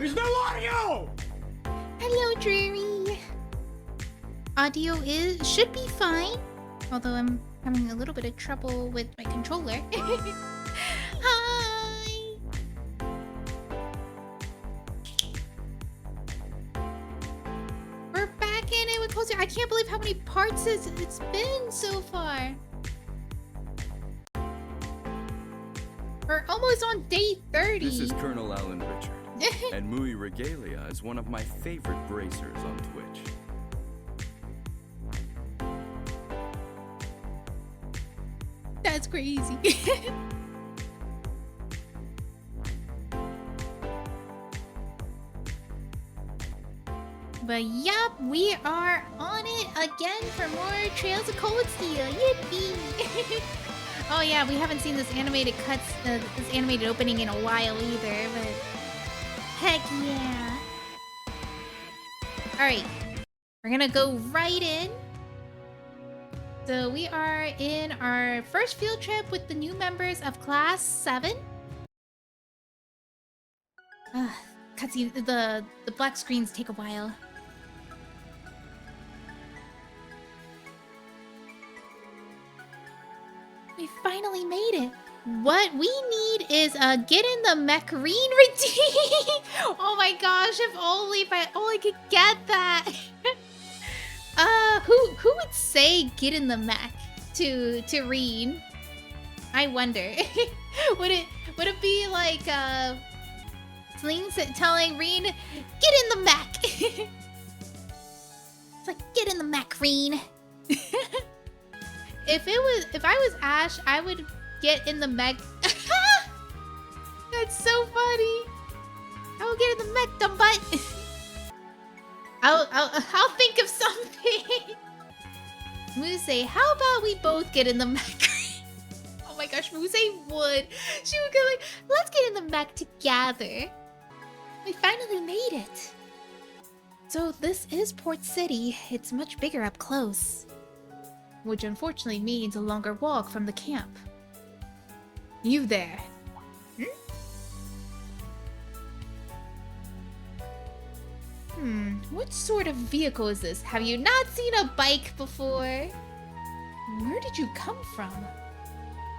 There's no audio! Hello, Dreary. Audio should be fine. Although I'm having a little bit of trouble with my controller. Hi! We're back in it with closer. I can't believe how many parts it's been so far. We're almost on day 30. This is Colonel Alan Richard. And Muy Regalia is one of my favorite bracers on Twitch. That's crazy. But yup, we are on it again for more Trails of Cold Steel. Yippee! Oh yeah, we haven't seen this animated this animated opening in a while either, but heck yeah. Alright, we're gonna go right in. So we are in our first field trip with the new members of Class 7. Cutscene, the black screens take a while. We finally made it. What we need is get in the Macarene routine. Oh my gosh, if I only could get that. Who would say get in the mech to Reen? I wonder. would it be like Sling telling Reen, get in the mech? It's like, get in the mech, Reen. If I was Ash, I would get in the mech. That's so funny. I will get in the mech, dumb butt. I'll think of something. Musse, how about we both get in the mech? Oh my gosh, Musse would. She would go like, let's get in the mech together. We finally made it. So this is Port City. It's much bigger up close. Which unfortunately means a longer walk from the camp. You there. What sort of vehicle is this? Have you not seen a bike before? Where did you come from?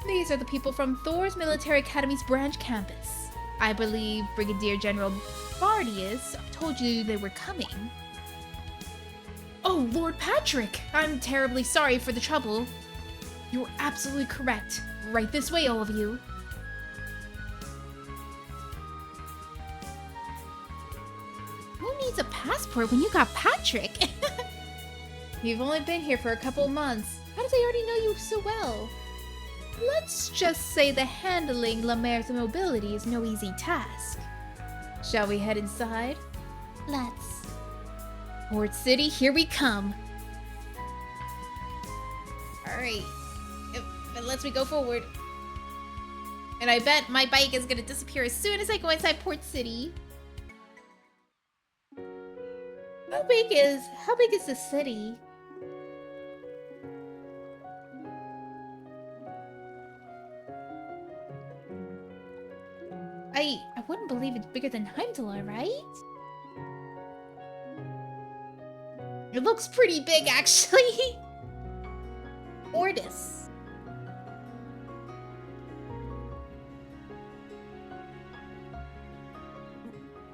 These are the people from Thor's Military Academy's branch campus. I believe Brigadier General Bardius told you they were coming. Oh, Lord Patrick! I'm terribly sorry for the trouble. You're absolutely correct. Right this way, all of you. Who needs a passport when you got Patrick? You've only been here for a couple of months. How does he already know you so well? Let's just say the handling La Mare's mobility is no easy task. Shall we head inside? Let's. Port City, here we come. Alright. It lets me go forward. And I bet my bike is gonna disappear as soon as I go inside Port City. How big is the city? I wouldn't believe it's bigger than Heimdall, right? It looks pretty big, actually. Ordis.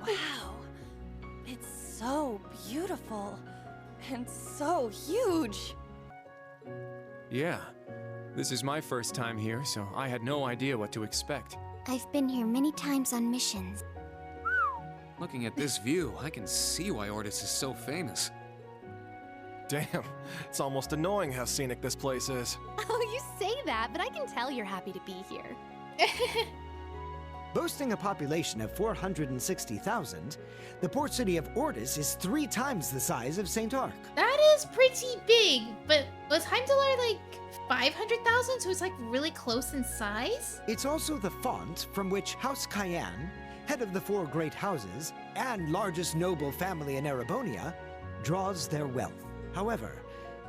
Wow. It's so beautiful. And so huge. Yeah. This is my first time here, so I had no idea what to expect. I've been here many times on missions. Looking at this view, I can see why Ordis is so famous. Damn, it's almost annoying how scenic this place is. Oh, you say that, but I can tell you're happy to be here. Boasting a population of 460,000, the port city of Ordis is 3 times the size of St. Arc. That is pretty big, but was Heimdall like 500,000, so it's like really close in size? It's also the font from which House Cayenne, head of the 4 great houses and largest noble family in Erebonia, draws their wealth. However,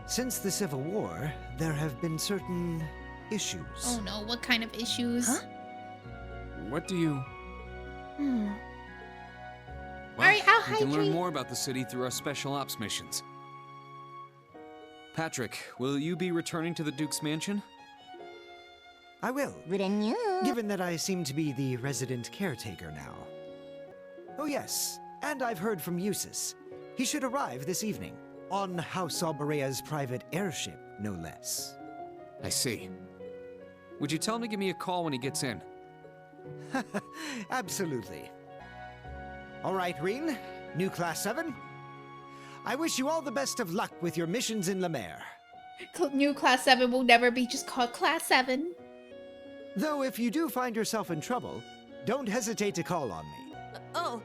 since the Civil War, there have been certain issues. Oh no, what kind of issues? What do you... Well, Alright, I'll we can learn hydrate. more about the city through our special ops missions. Patrick, will you be returning to the Duke's mansion? I will, given that I seem to be the resident caretaker now. Oh yes, and I've heard from Eustace. He should arrive this evening, on House Alberea's private airship, no less. I see. Would you tell him to give me a call when he gets in? Absolutely. All right, Reen, new Class 7. I wish you all the best of luck with your missions in Lemaire. New Class 7 will never be just called Class 7. Though if you do find yourself in trouble, don't hesitate to call on me. Oh,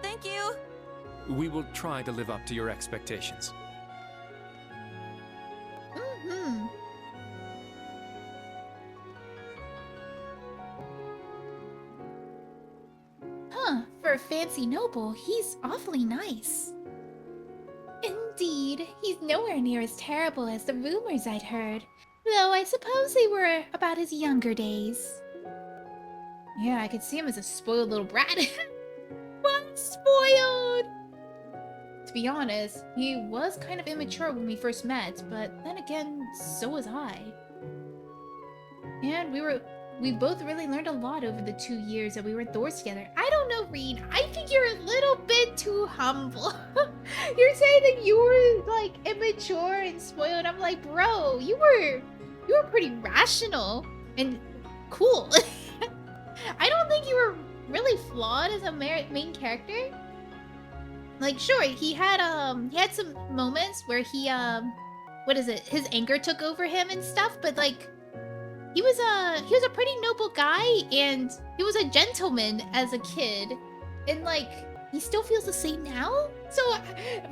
thank you. We will try to live up to your expectations. Mm-hmm. Huh, for a fancy noble, he's awfully nice. Indeed, he's nowhere near as terrible as the rumors I'd heard. Though I suppose they were about his younger days. Yeah, I could see him as a spoiled little brat. What? Spoiled! To be honest, he was kind of immature when we first met, but then again, so was I. And we both really learned a lot over the 2 years that we were Thors together. I don't know, Reed. I think you're a little bit too humble. You're saying that you were like immature and spoiled. I'm like, bro, you were pretty rational and cool. I don't think you were really flawed as a main character. Like, sure, he had some moments where his anger took over him and stuff, but like he was a pretty noble guy, and he was a gentleman as a kid, and like he still feels the same now. So,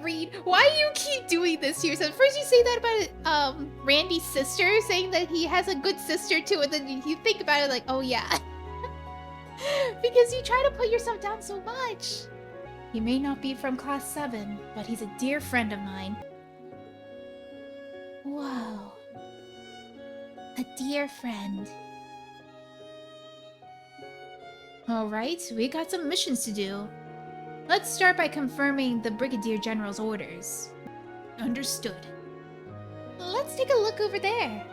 Reed, why do you keep doing this to yourself? First you say that about Randy's sister, saying that he has a good sister too, and then you think about it like, oh yeah. Because you try to put yourself down so much. He may not be from Class 7, but he's a dear friend of mine. Whoa. A dear friend. Alright, we got some missions to do. Let's start by confirming the Brigadier General's orders. Understood. Let's take a look over there.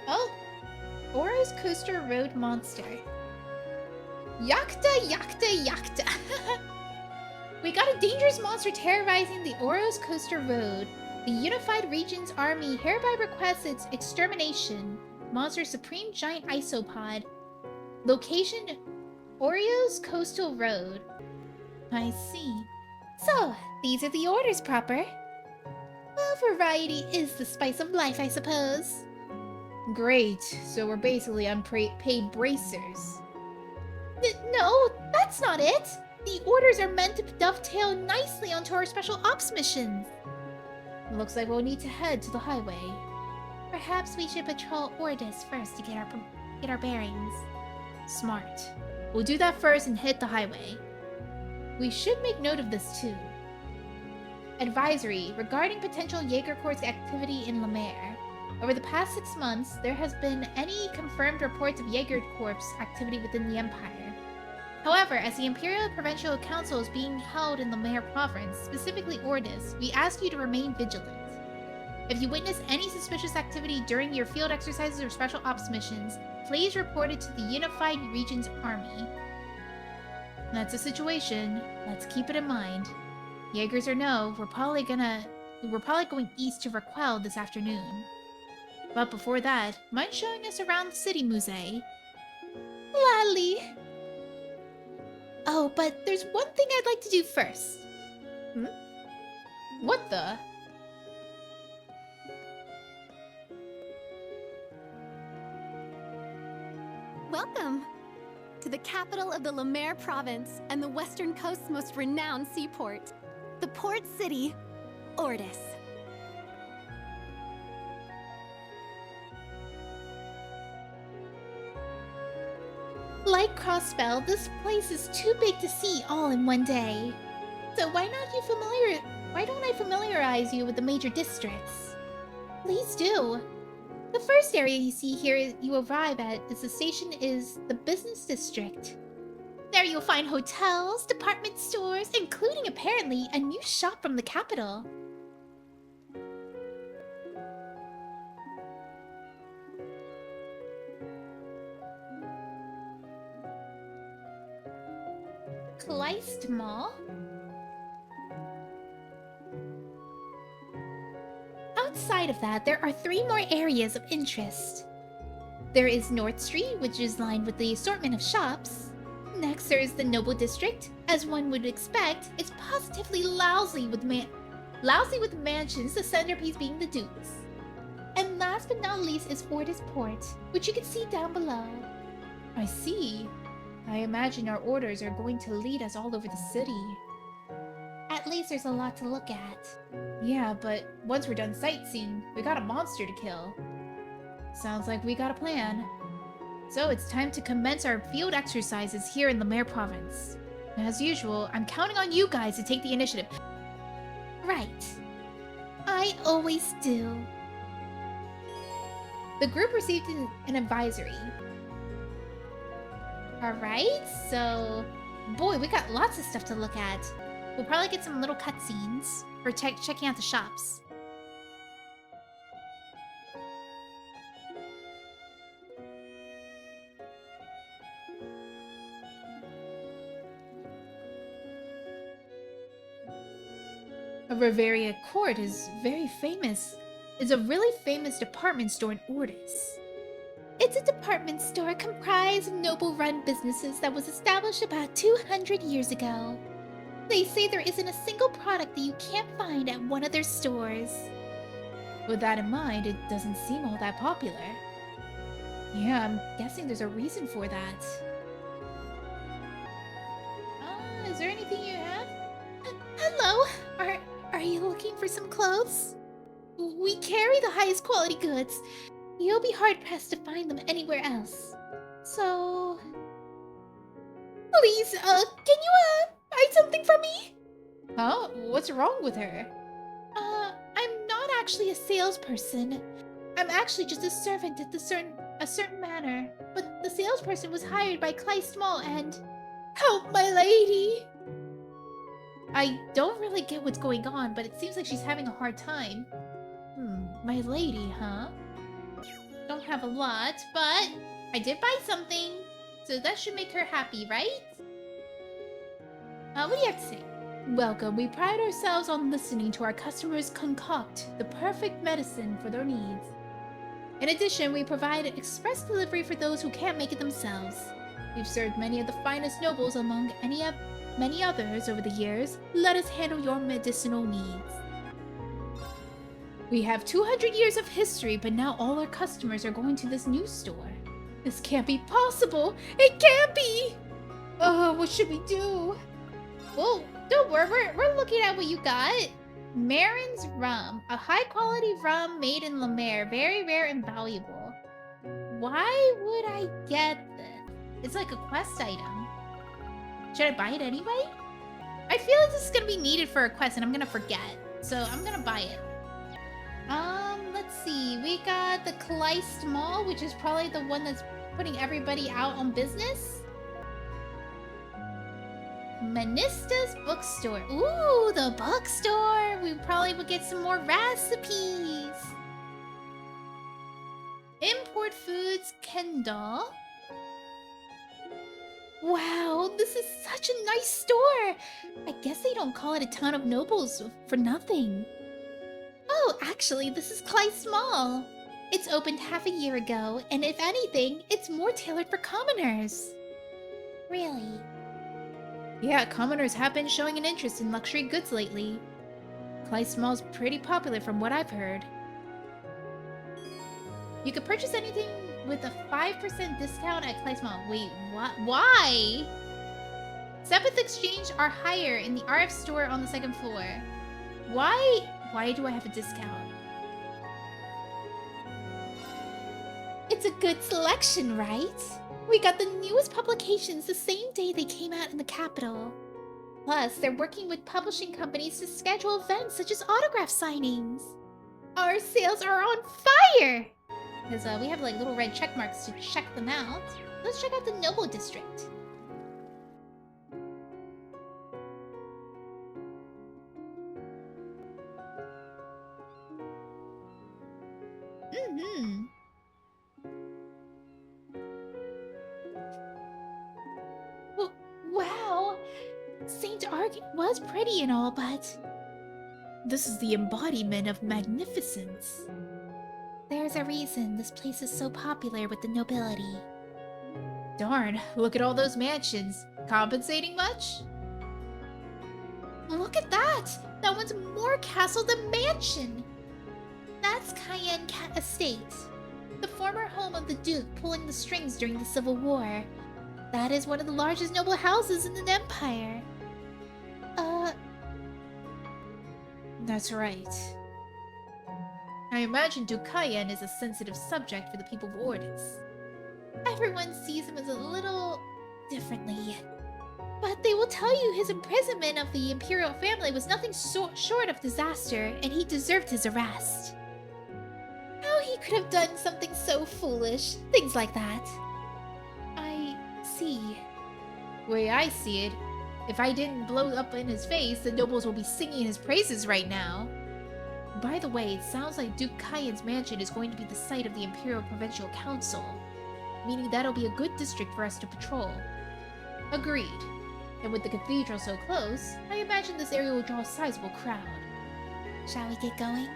Oh, Oro's Coaster Road Monster. Yakta, yakta, yakta. We got a dangerous monster terrorizing the Oro's Coaster Road. The Unified Regions Army hereby requests its extermination. Monster Supreme Giant Isopod. Location, Oreo's Coastal Road. I see. So, these are the orders proper. Well, variety is the spice of life, I suppose. Great, so we're basically unpaid bracers. No, that's not it! The orders are meant to dovetail nicely onto our special ops missions. Looks like we'll need to head to the highway. Perhaps we should patrol Ordis first to get our bearings. Smart. We'll do that first and hit the highway. We should make note of this too. Advisory regarding potential Jaeger Corps activity in Lemaire. Over the past 6 months, there has been any confirmed reports of Jaeger Corps activity within the Empire. However, as the Imperial Provincial Council is being held in Lemaire Province, specifically Ordis, we ask you to remain vigilant. If you witness any suspicious activity during your field exercises or special ops missions, please report it to the Unified Regions Army. That's a situation. Let's keep it in mind. Jaegers or no, we're probably going east to Raquel this afternoon. But before that, mind showing us around the city, Musse? Gladly. Oh, but there's one thing I'd like to do first. What the? Welcome to the capital of the Lemaire province and the western coast's most renowned seaport, the port city, Ordis. Like Crossbell, this place is too big to see all in one day. So why don't I familiarize you with the major districts? Please do. The first area you see here you arrive at is the business district. There you'll find hotels, department stores, including apparently a new shop from the capital. Kleist Mall? Outside of that, there are 3 more areas of interest. There is North Street, which is lined with the assortment of shops. Next, there is the Noble District. As one would expect, it's positively lousy with mansions, the centerpiece being the Dukes. And last but not least is Ortis Port, which you can see down below. I see. I imagine our orders are going to lead us all over the city. At least there's a lot to look at. Yeah, but once we're done sightseeing, we got a monster to kill. Sounds like we got a plan. So it's time to commence our field exercises here in Lemaire Province. As usual, I'm counting on you guys to take the initiative. Right. I always do. The group received an advisory. Alright, so... Boy, we got lots of stuff to look at. We'll probably get some little cutscenes for checking out the shops. A Riveria Court is very famous. It's a really famous department store in Ortis. It's a department store comprised of noble-run businesses that was established about 200 years ago. They say there isn't a single product that you can't find at one of their stores. With that in mind, it doesn't seem all that popular. Yeah, I'm guessing there's a reason for that. Is there anything you have? Hello! Are you looking for some clothes? We carry the highest quality goods. You'll be hard-pressed to find them anywhere else. So... Please, can you, buy something from me? Huh? What's wrong with her? I'm not actually a salesperson. I'm actually just a servant at a certain manor. But the salesperson was hired by Kleist Mall and... Help, my lady! I don't really get what's going on, but it seems like she's having a hard time. My lady, huh? Don't have a lot, but I did buy something. So that should make her happy, right? What do you have to say? Welcome. We pride ourselves on listening to our customers concoct the perfect medicine for their needs. In addition, we provide express delivery for those who can't make it themselves. We've served many of the finest nobles among many others over the years. Let us handle your medicinal needs. We have 200 years of history, but now all our customers are going to this new store. This can't be possible! It can't be! Oh, what should we do? Whoa, don't worry, we're looking at what you got. Marin's Rum, a high-quality rum made in Lemaire, very rare and valuable. Why would I get this? It's like a quest item. Should I buy it anyway? I feel like this is gonna be needed for a quest and I'm gonna forget. So I'm gonna buy it. Let's see. We got the Kleist Mall, which is probably the one that's putting everybody out on business. Menace's bookstore. Ooh, the bookstore. We probably would get some more recipes. Import Foods Kendall. Wow, this is such a nice store. I guess they don't call it a town of nobles for nothing. Oh, actually, this is Kleist Mall. It's opened half a year ago, and if anything, it's more tailored for commoners. Really? Yeah, commoners have been showing an interest in luxury goods lately. Kleist Mall's pretty popular from what I've heard. You could purchase anything with a 5% discount at Kleist Mall. Wait, what? Why? Seventh exchange are higher in the RF store on the 2nd floor. Why do I have a discount? It's a good selection, right? We got the newest publications the same day they came out in the capital. Plus, they're working with publishing companies to schedule events such as autograph signings. Our sales are on fire! Because we have like little red check marks to check them out. Let's check out the Noble District. Mm-hmm. Wow, Saint Argan was pretty and all, but this is the embodiment of magnificence. There's a reason this place is so popular with the nobility. Darn, look at all those mansions. Compensating much? Look at that! That one's more castle than mansion! That's Cayenne Estate, the former home of the Duke pulling the strings during the Civil War. That is one of the largest noble houses in the Empire. That's right. I imagine Duke Cayenne is a sensitive subject for the people of Ordis. Everyone sees him as a little differently. But they will tell you his imprisonment of the Imperial family was nothing short of disaster, and he deserved his arrest. How he could have done something so foolish, things like that. I see. The way I see it, if I didn't blow up in his face, the nobles will be singing his praises right now. By the way, it sounds like Duke Cayenne's mansion is going to be the site of the Imperial Provincial Council, meaning that'll be a good district for us to patrol. Agreed. And with the cathedral so close, I imagine this area will draw a sizable crowd. Shall we get going?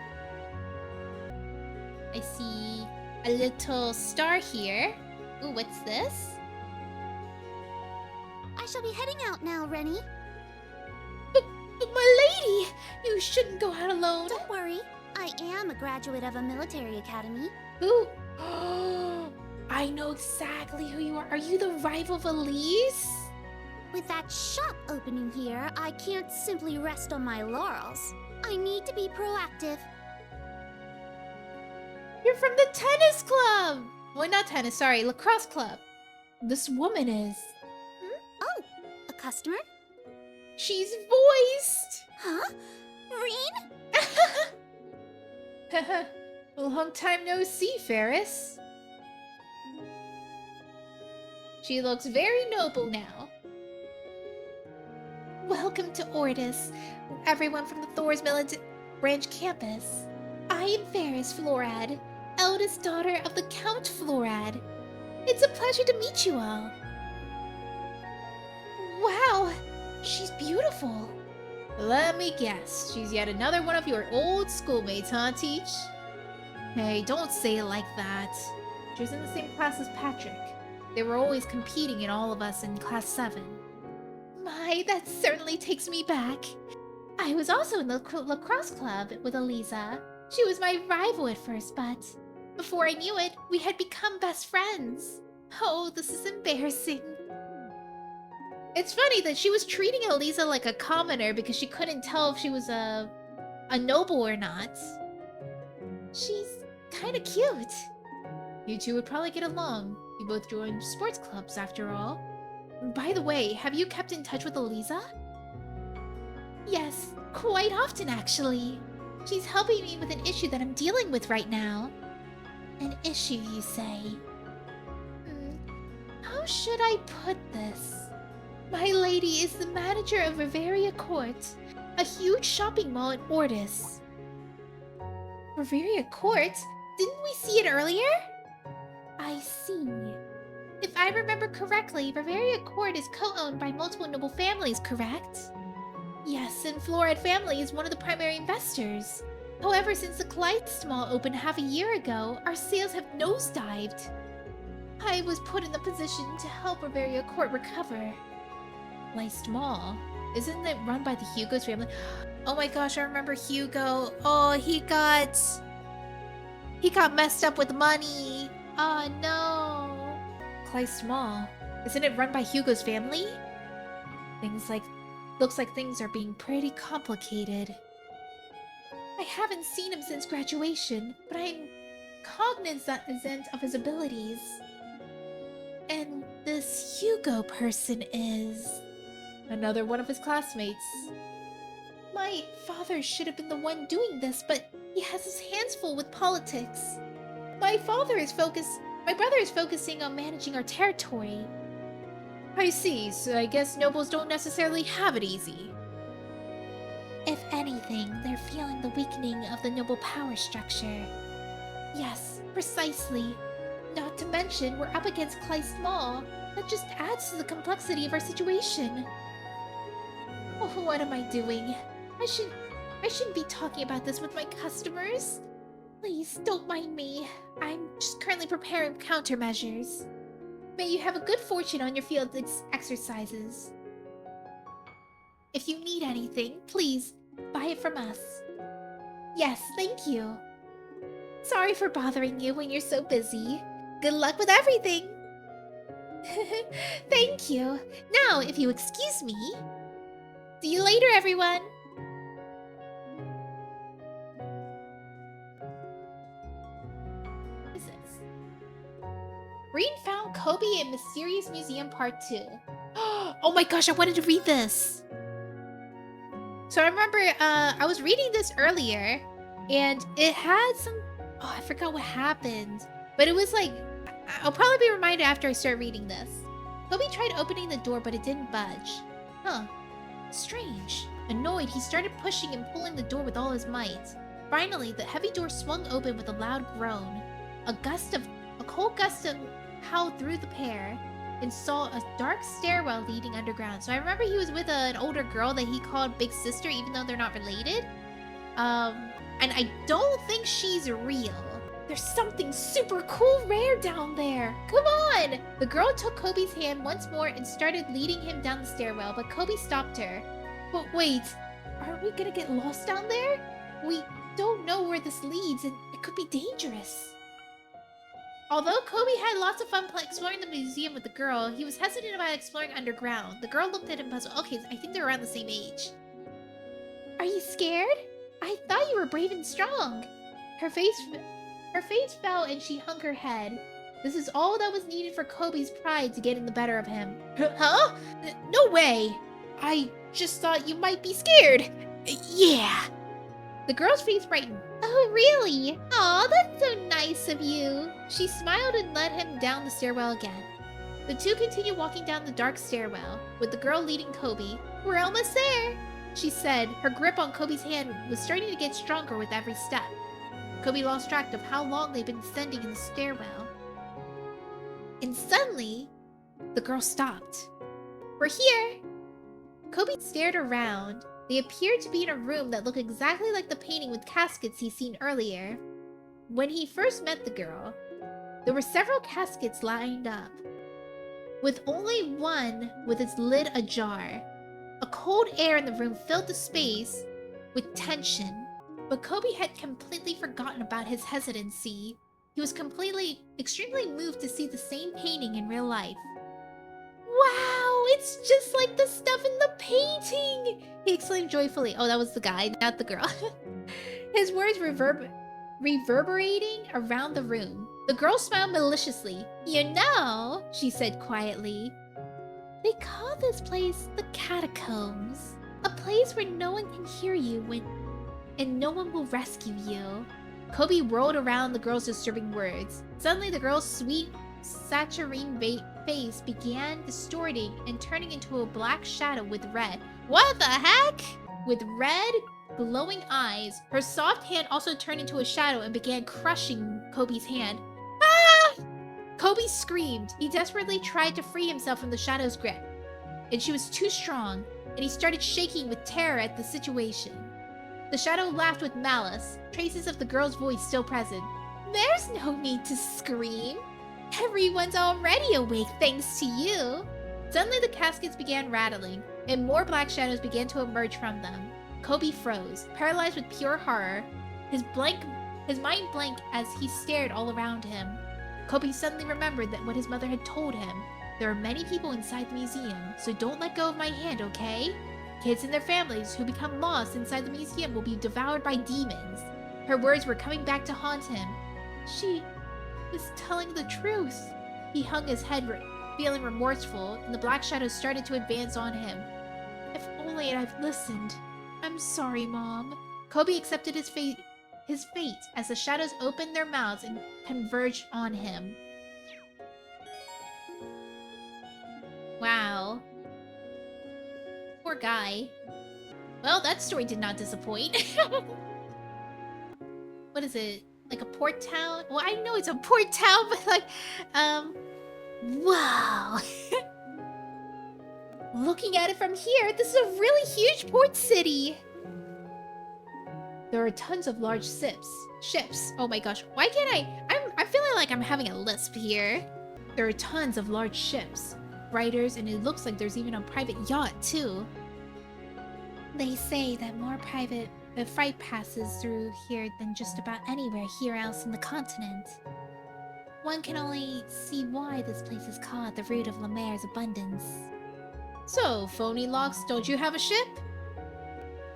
I see a little star here. Ooh, what's this? I shall be heading out now, Rennie. But my lady! You shouldn't go out alone. Don't worry. I am a graduate of a military academy. Who? I know exactly who you are. Are you the rival of Elise? With that shop opening here, I can't simply rest on my laurels. I need to be proactive. You're from the tennis club! Well, not tennis, sorry, lacrosse club. This woman is... Oh, a customer? She's voiced! Huh? Reen? Long time no see, Ferris. She looks very noble now. Welcome to Ordis, everyone from the Thor's Militant Branch campus. I am Ferris Florad, eldest daughter of the Count Florad. It's a pleasure to meet you all. Wow, she's beautiful. Let me guess, she's yet another one of your old schoolmates, huh, Teach? Hey, don't say it like that. She was in the same class as Patrick. They were always competing in all of us in Class 7. My, that certainly takes me back. I was also in the lacrosse club with Eliza. She was my rival at first, but before I knew it, we had become best friends. Oh, this is embarrassing. It's funny that she was treating Eliza like a commoner because she couldn't tell if she was a noble or not. She's kinda cute. You two would probably get along. You both joined sports clubs after all. By the way, have you kept in touch with Eliza? Yes, quite often actually. She's helping me with an issue that I'm dealing with right now. An issue, you say? How should I put this? My lady is the manager of Riveria Court, a huge shopping mall in Ordis. Riveria Court? Didn't we see it earlier? I see. If I remember correctly, Riveria Court is co-owned by multiple noble families, correct? Yes, and Florad family is one of the primary investors. However, since the Kleist Mall opened half a year ago, our sales have nosedived. I was put in the position to help Riveria Court recover. Kleist Mall? Isn't it run by the Hugo's family? Oh my gosh, I remember Hugo. Oh, he got messed up with money. Oh no. Kleist Mall. Isn't it run by Hugo's family? Looks like things are being pretty complicated. I haven't seen him since graduation, but I'm cognizant of his abilities. And this Hugo person is... another one of his classmates. My father should have been the one doing this, but he has his hands full with politics. My brother is focusing on managing our territory. I see, so I guess nobles don't necessarily have it easy. If anything, they're feeling the weakening of the noble power structure. Yes, precisely. Not to mention, we're up against Kleist Mall. That just adds to the complexity of our situation. Oh, what am I doing? I shouldn't be talking about this with my customers. Please, don't mind me. I'm just currently preparing countermeasures. May you have a good fortune on your field exercises. If you need anything, please, buy it from us. Yes, thank you. Sorry for bothering you when you're so busy. Good luck with everything! Thank you. Now, if you excuse me... See you later, everyone! What is this? Reed found Kobe in Mysterious Museum Part 2. Oh my gosh, I wanted to read this! So I remember, I was reading this earlier, and it had some... Oh, I forgot what happened. But it was like... I'll probably be reminded after I start reading this. Kobe tried opening the door, but it didn't budge. Huh. Strange. Annoyed, he started pushing and pulling the door with all his might. Finally, the heavy door swung open with a loud groan. A cold gust of howled through the pair and saw a dark stairwell leading underground. So I remember he was with an older girl that he called Big Sister, even though they're not related. And I don't think she's real. There's something super cool rare down there. Come on! The girl took Kobe's hand once more and started leading him down the stairwell, but Kobe stopped her. But wait, are we gonna get lost down there? We don't know where this leads and it could be dangerous. Although Kobe had lots of fun exploring the museum with the girl, he was hesitant about exploring underground. The girl looked at him puzzled. Okay, I think they're around the same age. Are you scared? I thought you were brave and strong. Her face fell and she hung her head. This is all that was needed for Kobe's pride to get in the better of him. Huh? No way! I just thought you might be scared. Yeah. The girl's face brightened. Oh, really? Aw, that's so nice of you. She smiled and led him down the stairwell again. The two continued walking down the dark stairwell, with the girl leading Kobe. We're almost there, she said. Her grip on Kobe's hand was starting to get stronger with every step. Kobe lost track of how long they'd been descending in the stairwell. And suddenly, the girl stopped. We're here! Kobe stared around. They appeared to be in a room that looked exactly like the painting with caskets he'd seen earlier. When he first met the girl, there were several caskets lined up, with only one with its lid ajar. A cold air in the room filled the space with tension, but Kobe had completely forgotten about his hesitancy. He was extremely moved to see the same painting in real life. Wow, it's just like the stuff in the painting! He exclaimed joyfully. Oh, that was the guy, not the girl. His words reverberating around the room. The girl smiled maliciously. You know, she said quietly, they call this place the Catacombs. A place where no one can hear you and no one will rescue you. Kobe whirled around the girl's disturbing words. Suddenly, the girl's sweet, saturine face began distorting and turning into a black shadow with red. What the heck? With red, glowing eyes. Her soft hand also turned into a shadow and began crushing Kobe's hand. Ah! Kobe screamed. He desperately tried to free himself from the shadow's grip, and she was too strong, and he started shaking with terror at the situation. The shadow laughed with malice, traces of the girl's voice still present. There's no need to scream. Everyone's already awake thanks to you. Suddenly the caskets began rattling, and more black shadows began to emerge from them. Kobe froze, paralyzed with pure horror, his mind blank as he stared all around him. Kobe suddenly remembered that what his mother had told him. There are many people inside the museum, so don't let go of my hand, okay? Kids and their families who become lost inside the museum will be devoured by demons. Her words were coming back to haunt him. She is telling the truth. He hung his head, feeling remorseful, and the black shadows started to advance on him. If only I'd listened. I'm sorry, Mom. Kobe accepted his fate as the shadows opened their mouths and converged on him. Wow. Poor guy. Well, that story did not disappoint. What is it? like a port town. Well, I know it's a port town, but like, wow. Looking at it from here, this is a really huge port city. There are tons of large ships. Oh my gosh, why can't I'm feeling like I'm having a lisp here. There are tons of large ships, freighters, and it looks like there's even a private yacht too. They say that more private freight passes through here than just about anywhere here else in the continent. One can only see why this place is called the root of Lemaire's abundance. So, phony locks, don't you have a ship?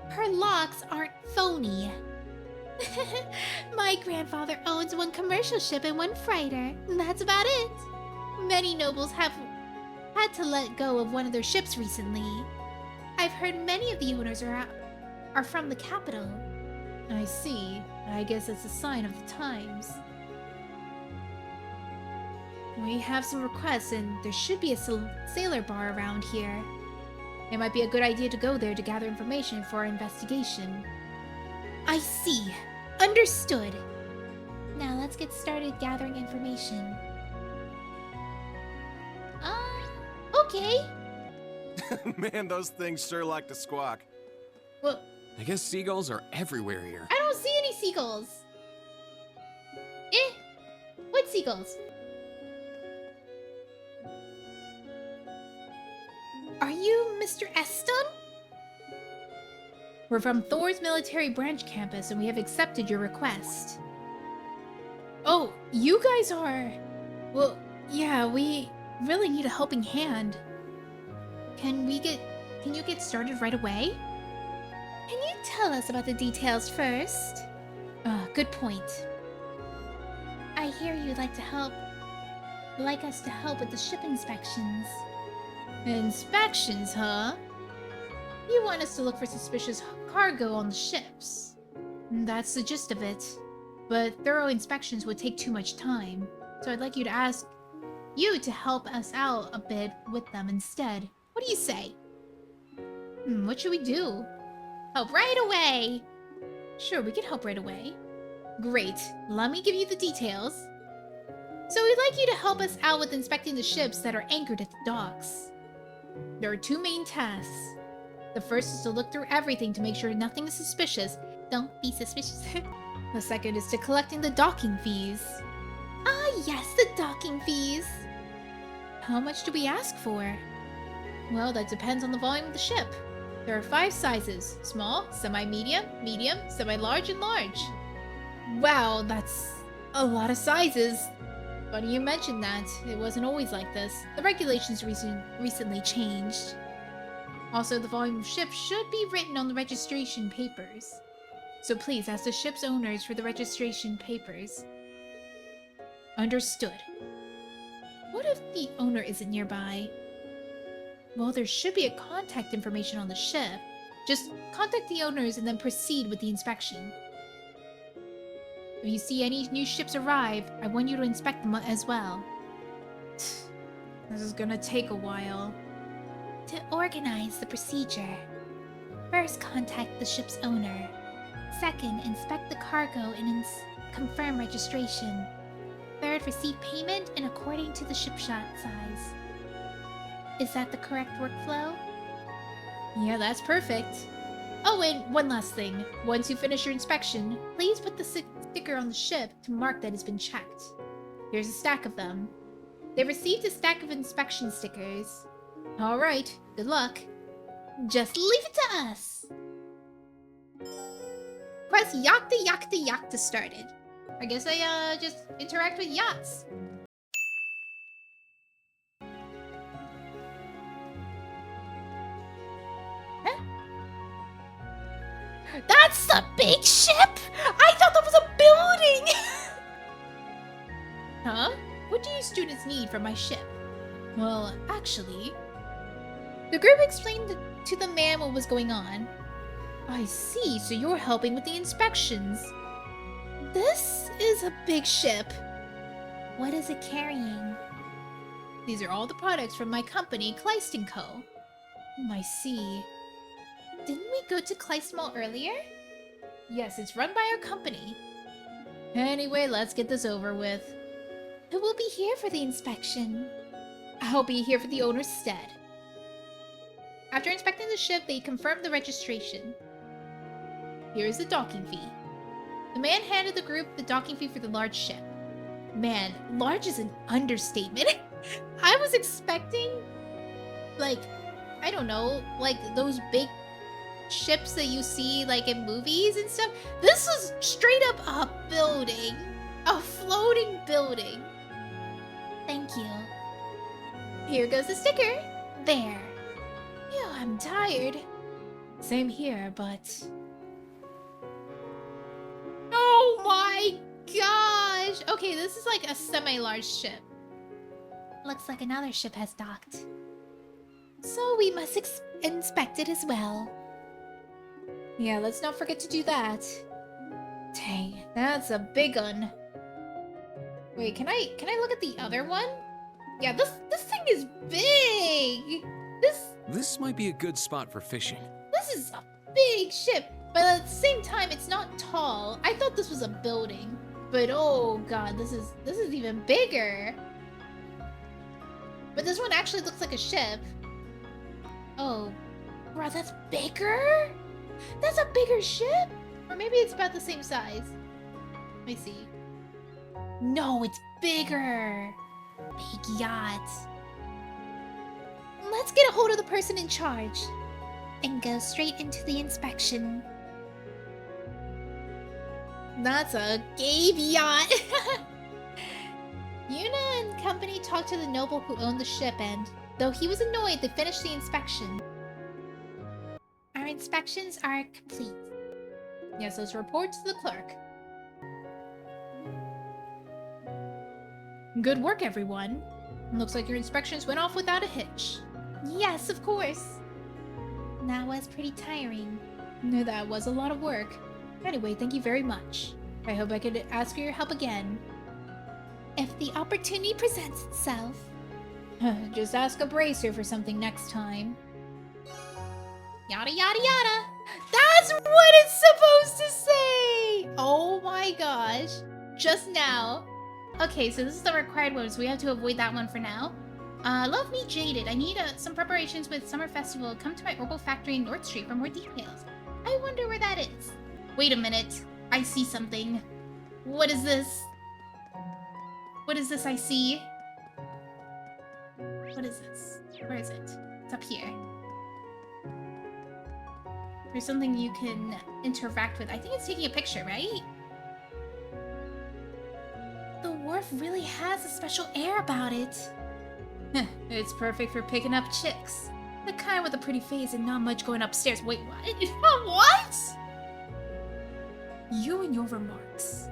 Her locks aren't phony. My grandfather owns one commercial ship and one freighter. That's about it. Many nobles have had to let go of one of their ships recently. I've heard many of the owners are from the capital. I see. I guess it's a sign of the times. We have some requests, and there should be a sailor bar around here. It might be a good idea to go there to gather information for our investigation. I see. Understood. Now let's get started gathering information. Okay. Man, those things sure like to squawk. Well, I guess seagulls are everywhere here. I don't see any seagulls. What seagulls? Are you Mr. Eston? We're from Thor's military branch campus and we have accepted your request. Oh, you guys are... Well, yeah, we really need a helping hand. Can you get started right away? Can you tell us about the details first? Good point. I hear you'd like us to help with the ship inspections. Inspections, huh? You want us to look for suspicious cargo on the ships. That's the gist of it. But thorough inspections would take too much time. So I'd like you to ask you to help us out a bit with them instead. What do you say? What should we do? Help right away! Sure, we can help right away. Great. Let me give you the details. So we'd like you to help us out with inspecting the ships that are anchored at the docks. There are two main tasks. The first is to look through everything to make sure nothing is suspicious. Don't be suspicious. The second is to collecting the docking fees. Ah, yes, the docking fees. How much do we ask for? Well, that depends on the volume of the ship. There are 5 sizes: small, semi-medium, medium, semi-large, and large. Wow, that's a lot of sizes. Funny you mentioned that. It wasn't always like this. The regulations recently changed. Also, the volume of ships should be written on the registration papers. So please ask the ship's owners for the registration papers. Understood. What if the owner isn't nearby? Well, there should be a contact information on the ship. Just contact the owners and then proceed with the inspection. If you see any new ships arrive, I want you to inspect them as well. This is gonna take a while. To organize the procedure, first contact the ship's owner. Second, inspect the cargo and confirm registration. Third, receive payment and according to the ship shot size. Is that the correct workflow? Yeah, that's perfect. Oh, and one last thing. Once you finish your inspection, please put the sticker on the ship to mark that it's been checked. Here's a stack of them. They received a stack of inspection stickers. Alright, good luck. Just leave it to us. Press Yakta started. I guess I just interact with yachts. Huh? That's the big ship? I thought that was a building! Huh? What do you students need from my ship? Well, actually... The group explained to the man what was going on. I see, so you're helping with the inspections. This is a big ship. What is it carrying? These are all the products from my company, Kleist & Co. I see. Didn't we go to Kleist Mall earlier? Yes, it's run by our company. Anyway, let's get this over with. Who will be here for the inspection? I'll be here for the owner's stead. After inspecting the ship, they confirmed the registration. Here is the docking fee. The man handed the group the docking fee for the large ship. Man, large is an understatement. I was expecting, like, I don't know, like those big ships that you see like in movies and stuff. This was straight up a building. A floating building. Thank you. Here goes the sticker. There. Ew, I'm tired. Same here, but... Oh my gosh! Okay, this is like a semi-large ship. Looks like another ship has docked. So we must inspect it as well. Yeah, let's not forget to do that. Dang, that's a big one. Wait, can I look at the other one? Yeah, this thing is big. This might be a good spot for fishing. This is a big ship, but at the same time, it's not tall. I thought this was a building, but oh god, this is even bigger. But this one actually looks like a ship. Oh, bro, that's bigger? That's a bigger ship? Or maybe it's about the same size. Let me see. No, it's bigger. Big yacht. Let's get a hold of the person in charge. And go straight into the inspection. That's a Gabe yacht. Yuna and company talked to the noble who owned the ship, and though he was annoyed, they finished the inspection. Our inspections are complete. Yes, let's report to the clerk. Good work, everyone. Looks like your inspections went off without a hitch. Yes, of course. That was pretty tiring. No, that was a lot of work. Anyway, thank you very much. I hope I could ask for your help again. If the opportunity presents itself. Just ask a bracer for something next time. Yada yada yada! That's what it's supposed to say! Oh my gosh. Just now. Okay, so this is the required one, so we have to avoid that one for now. Love me jaded. I need some preparations with Summer Festival. Come to my Orbital Factory in North Street for more details. I wonder where that is. Wait a minute. I see something. What is this? What is this I see? What is this? Where is it? It's up here. There's something you can interact with. I think it's taking a picture, right? The wharf really has a special air about it. It's perfect for picking up chicks. The kind with a pretty face and not much going upstairs. Wait, what? What? You and your remarks.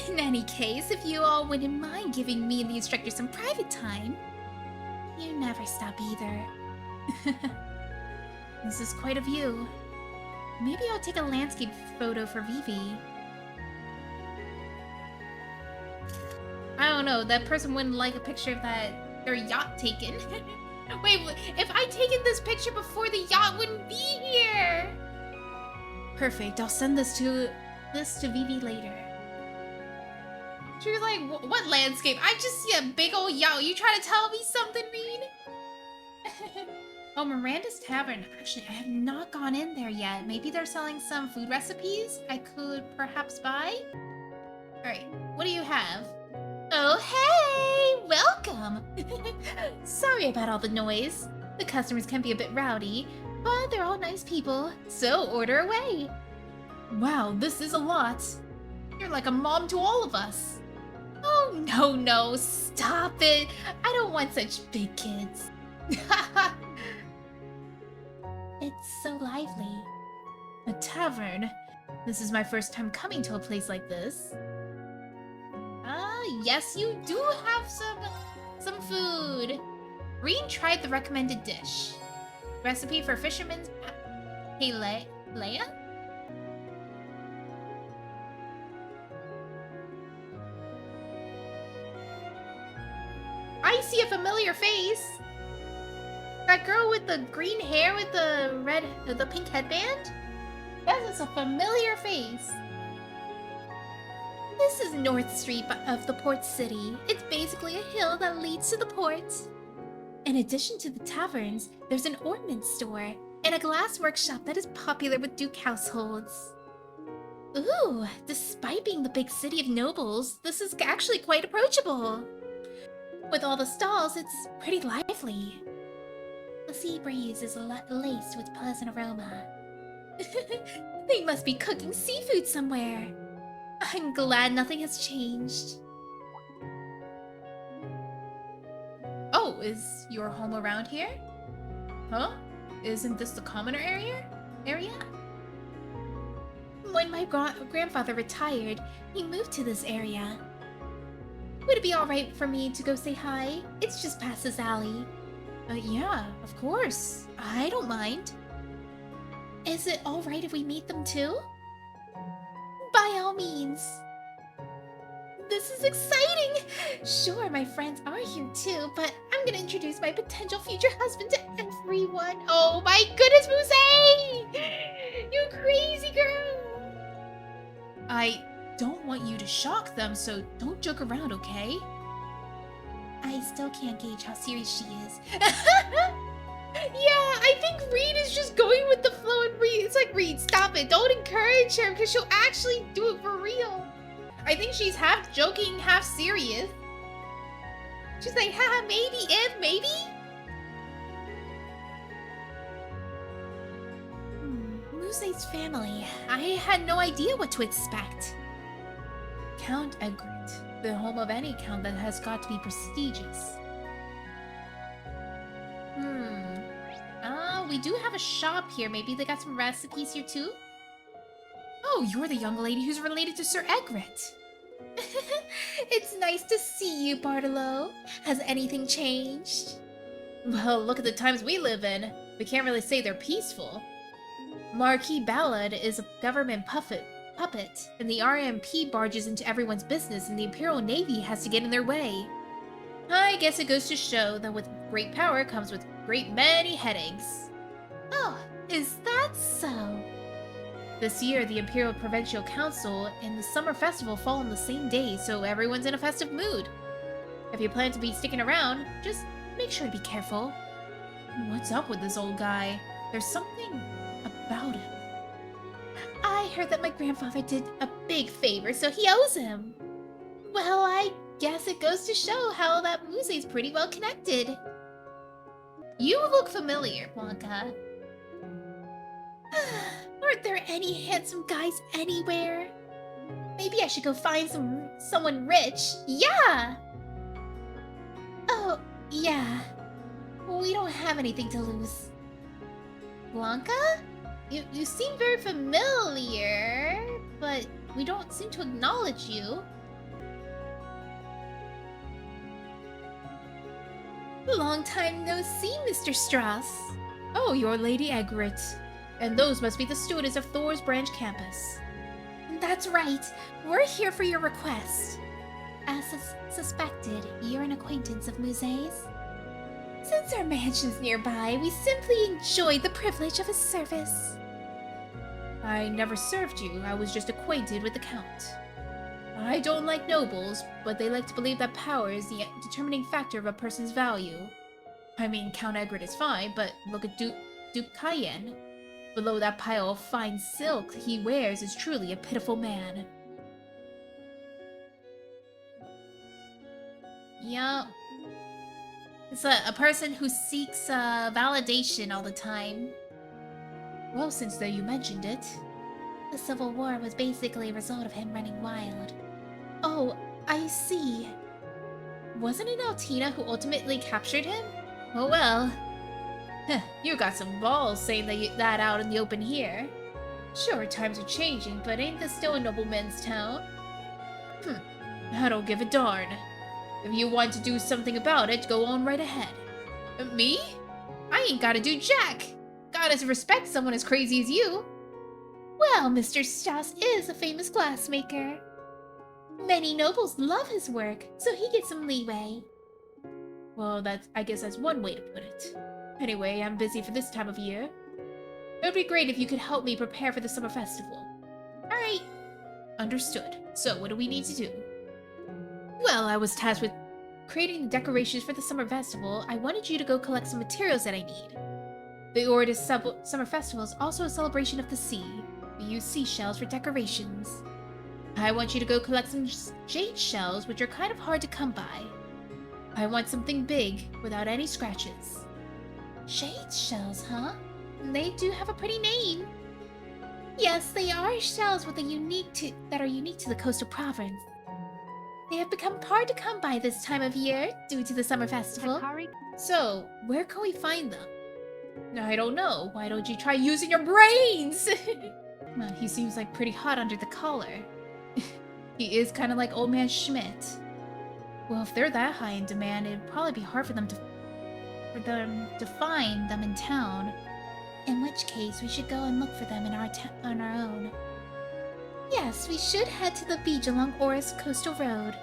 In any case, if you all wouldn't mind giving me and the instructor some private time. You never stop either. This is quite a view. Maybe I'll take a landscape photo for Vivi. I don't know, that person wouldn't like a picture of their yacht taken. Wait, if I'd taken this picture before, the yacht wouldn't be here! Perfect, I'll send this to Vivi later. She was like, what landscape? I just see a big old yacht. You trying to tell me something, Reed? Oh, Miranda's Tavern. Actually, I have not gone in there yet. Maybe they're selling some food recipes I could perhaps buy? Alright, what do you have? Oh, hey! Welcome! Sorry about all the noise. The customers can be a bit rowdy, but they're all nice people, so order away. Wow, this is a lot. You're like a mom to all of us. Oh, no, stop it. I don't want such big kids. It's so lively. A tavern? This is my first time coming to a place like this. Yes, you do have some food. Reen tried the recommended dish. Recipe for fisherman's... Hey, Leia? I see a familiar face. That girl with the green hair with the pink headband? That is a familiar face. This is North Street of the port city. It's basically a hill that leads to the port. In addition to the taverns, there's an ornament store and a glass workshop that is popular with Duke households. Ooh, despite being the big city of nobles, this is actually quite approachable. With all the stalls, it's pretty lively. The sea breeze is laced with pleasant aroma. They must be cooking seafood somewhere. I'm glad nothing has changed. Oh, is your home around here? Huh? Isn't this the commoner area? When my grandfather retired, he moved to this area. Would it be alright for me to go say hi? It's just past this alley. Yeah, of course. I don't mind. Is it alright if we meet them too? By all means. This is exciting! Sure, my friends are here too, but I'm gonna introduce my potential future husband to everyone. Oh my goodness, Musse! You crazy girl! I don't want you to shock them, so don't joke around, okay? I still can't gauge how serious she is. Yeah, I think Reed is just going with the flow, and it's like, Reed, stop it. Don't encourage her, because she'll actually do it for real. I think she's half joking, half serious. She's like, haha, maybe, if, maybe? Musse's family. I had no idea what to expect. Count Egret, the home of any count that has got to be prestigious. We do have a shop here. Maybe they got some recipes here too? Oh, you're the young lady who's related to Sir Egret. It's nice to see you, Bartolo. Has anything changed? Well, look at the times we live in. We can't really say they're peaceful. Marquis Ballad is a government puppet, and the RMP barges into everyone's business, and the Imperial Navy has to get in their way. I guess it goes to show that with great power comes with great many headaches. Oh, is that so? This year, the Imperial Provincial Council and the Summer Festival fall on the same day, so everyone's in a festive mood. If you plan to be sticking around, just make sure to be careful. What's up with this old guy? There's something about him. I heard that my grandfather did a big favor, so he owes him. Well, I guess it goes to show how that Musse's pretty well connected. You look familiar, Blanca. Aren't there any handsome guys anywhere? Maybe I should go find someone rich. Yeah! Oh, yeah. We don't have anything to lose. Blanca? You seem very familiar, but we don't seem to acknowledge you. Long time no see, Mr. Strauss. Oh, you're Lady Egret. And those must be the students of Thor's Branch campus. That's right. We're here for your request. As suspected, you're an acquaintance of Musse's. Since our mansion's nearby, we simply enjoyed the privilege of his service. I never served you. I was just acquainted with the Count. I don't like nobles, but they like to believe that power is the determining factor of a person's value. I mean, Count Egret is fine, but look at Duke Cayenne. Below that pile of fine silk he wears is truly a pitiful man. Yeah. It's a person who seeks validation all the time. Well, since you mentioned it. The Civil War was basically a result of him running wild. Oh, I see. Wasn't it Altina who ultimately captured him? Oh well. You got some balls saying that out in the open here. Sure, times are changing, but ain't this still a nobleman's town? I don't give a darn. If you want to do something about it, go on right ahead. Me? I ain't gotta do jack. Gotta respect someone as crazy as you. Well, Mr. Strauss is a famous glassmaker. Many nobles love his work, so he gets some leeway. Well, I guess that's one way to put it. Anyway, I'm busy for this time of year. It would be great if you could help me prepare for the summer festival. Alright. Understood. So, what do we need to do? Well, I was tasked with creating the decorations for the summer festival. I wanted you to go collect some materials that I need. The Ortis Summer Festival is also a celebration of the sea. We use seashells for decorations. I want you to go collect some jade shells, which are kind of hard to come by. I want something big, without any scratches. Jade shells, huh? They do have a pretty name. Yes, they are shells that are unique to the coastal province. They have become hard to come by this time of year due to the summer festival. So, where can we find them? I don't know. Why don't you try using your brains? Well, he seems like pretty hot under the collar. He is kind of like Old Man Schmidt. Well, if they're that high in demand, it'd probably be hard for them to find them in town. In which case, we should go and look for them on our own. Yes, we should head to the beach along Oris Coastal Road.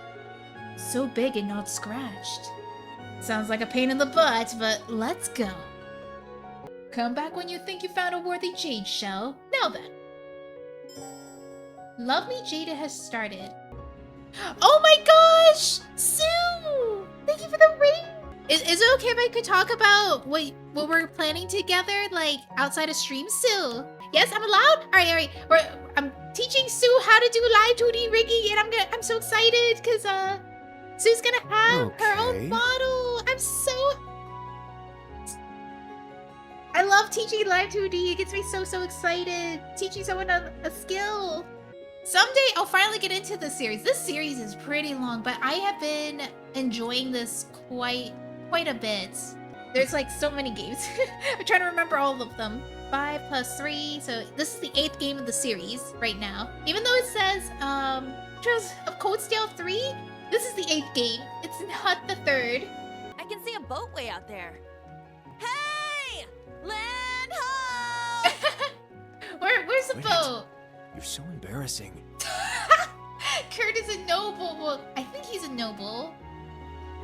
So big and not scratched. Sounds like a pain in the butt, but let's go. Come back when you think you found a worthy jade shell. Now then. Lovely Jada has started. Oh my gosh! Sue! Thank you for the ring! Is it okay if I could talk about what we're planning together, like, outside of stream, Sue? Yes, I'm allowed? Alright. I'm teaching Sue how to do live 2D rigging, and I'm so excited, because, Sue's gonna have her own model. I love teaching live 2D. It gets me so excited. Teaching someone a skill. Someday I'll finally get into this series. This series is pretty long, but I have been enjoying this quite a bit. There's like so many games. I'm trying to remember all of them. 5 plus 3, so this is the 8th game of the series right now. Even though it says Trails of Coldstale 3, this is the 8th game. It's not the 3rd. I can see a boat way out there. Hey! Land ho! Where's the Wait. boat? You're so embarrassing. Kurt is a noble. Well, I think he's a noble.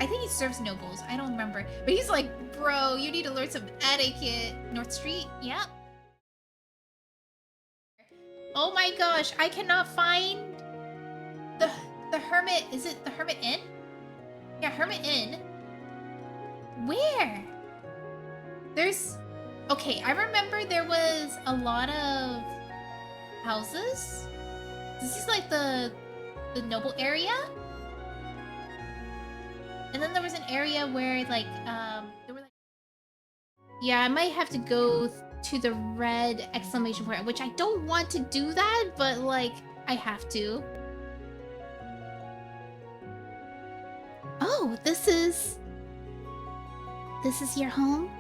I think he serves nobles. I don't remember. But he's like, bro, you need to learn some etiquette. North Street? Yep. Oh my gosh, I cannot find the Hermit. Is it the Hermit Inn? Yeah, Hermit Inn. Where? Okay, I remember there was a lot of houses. This is like the noble area. And then there was an area where like there were like, yeah, I might have to go to the red exclamation point, which I don't want to do that, but like I have to. Oh, this is your home?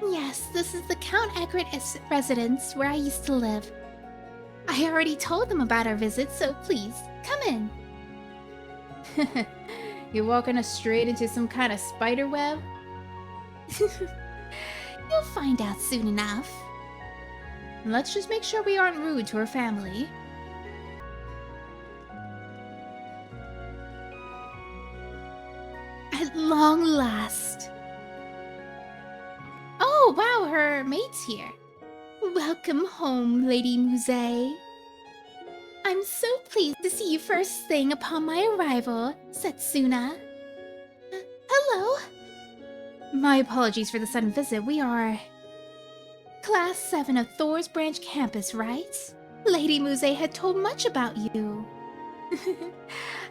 Yes, this is the Count Egret's residence where I used to live. I already told them about our visit, so please, come in. You're walking us straight into some kind of spider web? You'll find out soon enough. Let's just make sure we aren't rude to her family. At long last. Oh, wow, her maid's here. Welcome home, Lady Musse. I'm so pleased to see you first thing upon my arrival, Setsuna. Hello. My apologies for the sudden visit. We are Class 7 of Thor's Branch Campus, right? Lady Musse had told much about you.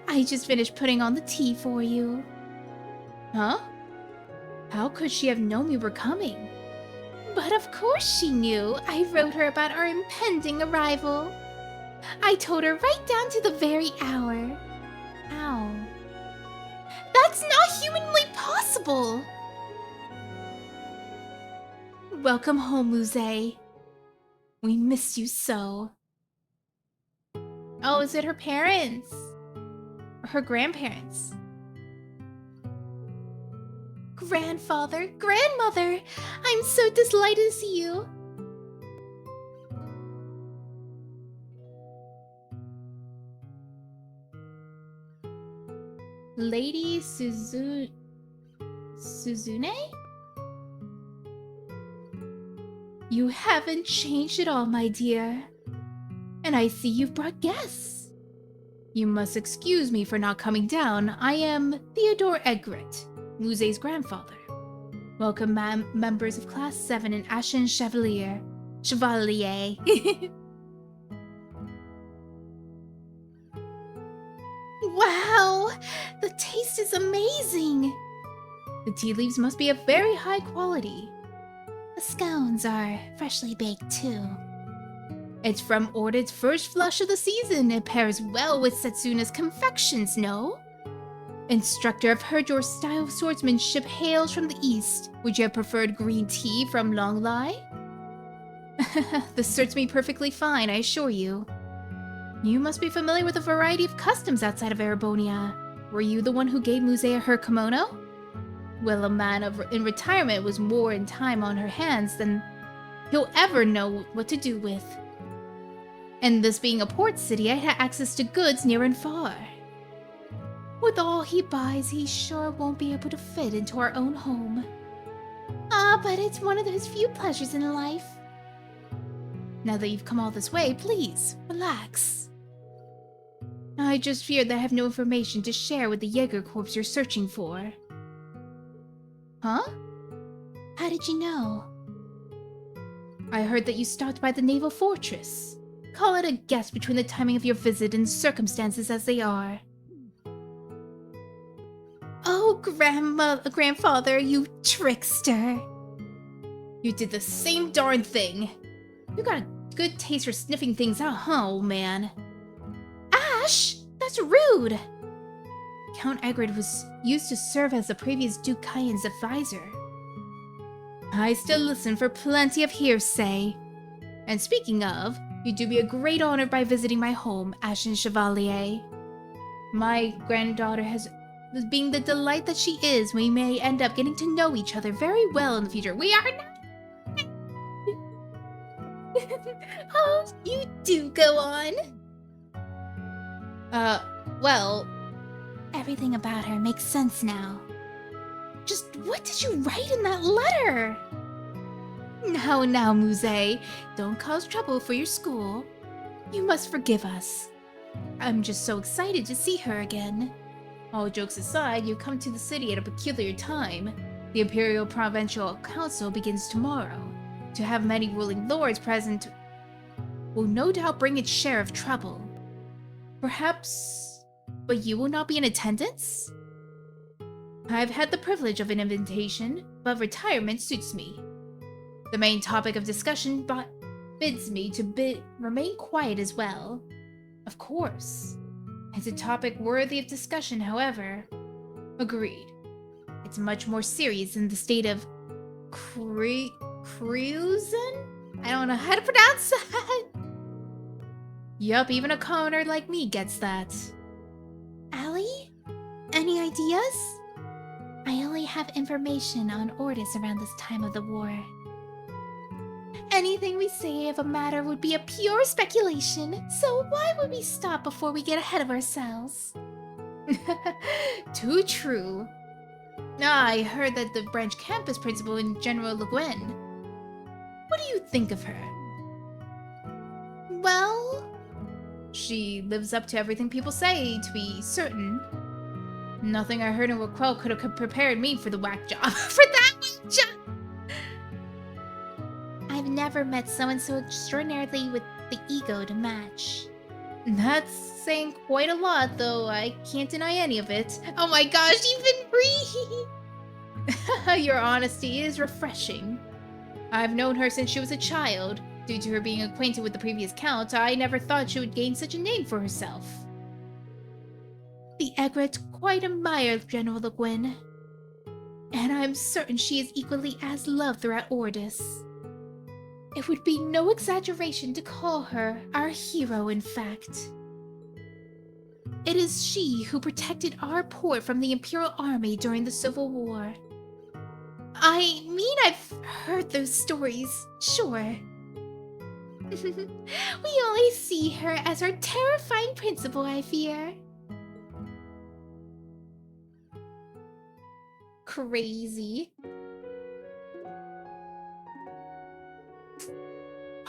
I just finished putting on the tea for you. Huh? How could she have known we were coming? But of course she knew. I wrote her about our impending arrival. I told her right down to the very hour. Ow. That's not humanly possible! Welcome home, Musse. We missed you so. Oh, is it her parents? Or her grandparents? Grandfather, grandmother, I'm so delighted to see you. Lady Suzune? You haven't changed at all, my dear. And I see you've brought guests. You must excuse me for not coming down. I am Theodore Egret, Musse's grandfather. Welcome, members of Class 7 in Ashen Chevalier. Wow! The taste is amazing! The tea leaves must be of very high quality. The scones are freshly baked too. It's from Ordit's first flush of the season. It pairs well with Setsuna's confections, no? Instructor, I've heard your style of swordsmanship hails from the east. Would you have preferred green tea from Longlai? This suits me perfectly fine, I assure you. You must be familiar with a variety of customs outside of Erebonia. Were you the one who gave Musse her kimono? Well, a man in retirement was more in time on her hands than he'll ever know what to do with. And this being a port city, I had access to goods near and far. With all he buys, he sure won't be able to fit into our own home. Ah, but it's one of those few pleasures in life. Now that you've come all this way, please, relax. I just fear that I have no information to share with the Jaeger Corps you're searching for. Huh? How did you know? I heard that you stopped by the naval fortress. Call it a guess between the timing of your visit and circumstances as they are. Oh, grandfather, you trickster. You did the same darn thing. You got a good taste for sniffing things out, huh, old man? Ash! That's rude! Count Egret was used to serve as the previous Duke Cayenne's advisor. I still listen for plenty of hearsay. And speaking of, you do me a great honor by visiting my home, Ashen Chevalier. My granddaughter being the delight that she is, we may end up getting to know each other very well in the future. We are not. Oh, you do go on. Well, everything about her makes sense now. Just what did you write in that letter? Now, Musse, don't cause trouble for your school. You must forgive us. I'm just so excited to see her again. All jokes aside, you come to the city at a peculiar time. The Imperial Provincial Council begins tomorrow. To have many ruling lords present will no doubt bring its share of trouble. Perhaps... but you will not be in attendance? I've had the privilege of an invitation, but retirement suits me. The main topic of discussion bids me to remain quiet as well. Of course. It's a topic worthy of discussion, however. Agreed. It's much more serious than the state of Creusen? I don't know how to pronounce that. Yup, even a commoner like me gets that. Allie? Any ideas? I only have information on Ordis around this time of the war. Anything we say of a matter would be a pure speculation, so why would we stop before we get ahead of ourselves? Too true. I heard that the branch campus principal in General Le Guin. What do you think of her? Well... she lives up to everything people say, to be certain. Nothing I heard in Raquel could have prepared me for the whack job. For that whack job! I've never met someone so extraordinarily with the ego to match. That's saying quite a lot, though I can't deny any of it. Oh my gosh, even breathe! Your honesty is refreshing. I've known her since she was a child. Due to her being acquainted with the previous count, I never thought she would gain such a name for herself. The Egret quite admire General Le Guin, and I'm certain she is equally as loved throughout Ordis. It would be no exaggeration to call her our hero, in fact. It is she who protected our port from the Imperial Army during the Civil War. I mean, I've heard those stories, sure. We only see her as our terrifying principal, I fear. Crazy.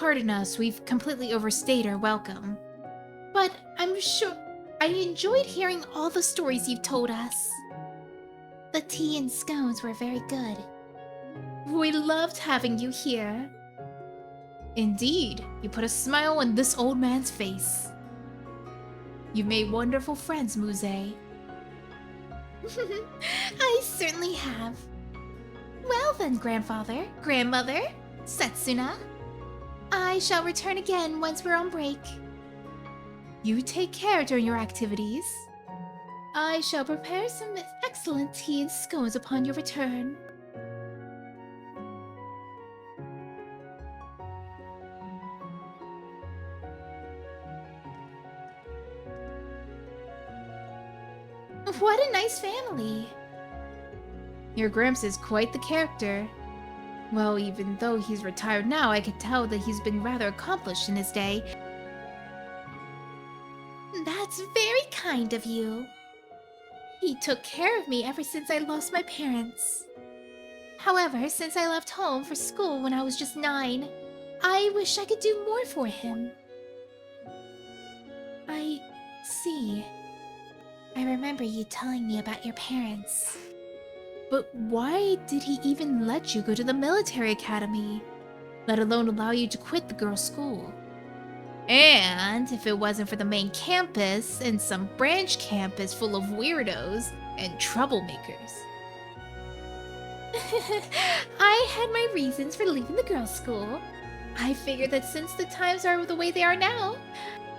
Pardon us, we've completely overstayed our welcome. But I'm sure I enjoyed hearing all the stories you've told us. The tea and scones were very good. We loved having you here. Indeed, you put a smile on this old man's face. You've made wonderful friends, Musse. I certainly have. Well then, grandfather, grandmother, Setsuna. I shall return again once we're on break. You take care during your activities. I shall prepare some excellent tea and scones upon your return. What a nice family. Your Gramps is quite the character. Well, even though he's retired now, I could tell that he's been rather accomplished in his day. That's very kind of you. He took care of me ever since I lost my parents. However, since I left home for school when I was just 9, I wish I could do more for him. I see. I remember you telling me about your parents. But why did he even let you go to the military academy? Let alone allow you to quit the girls' school? And if it wasn't for the main campus and some branch campus full of weirdos and troublemakers. I had my reasons for leaving the girls' school. I figured that since the times are the way they are now,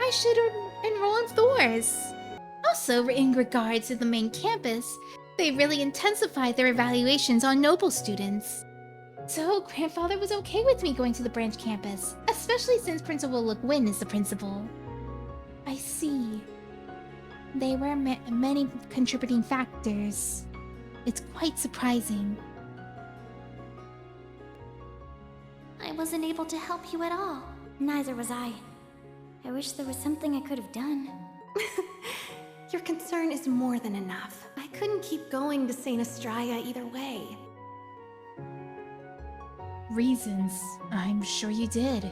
I should enroll in Thor's. Also, in regards to the main campus, they really intensified their evaluations on noble students. So, grandfather was okay with me going to the branch campus, especially since Principal Le Guin is the principal. I see. There were many contributing factors. It's quite surprising. I wasn't able to help you at all. Neither was I. I wish there was something I could have done. Your concern is more than enough. I couldn't keep going to St. Estrella either way. Reasons. I'm sure you did.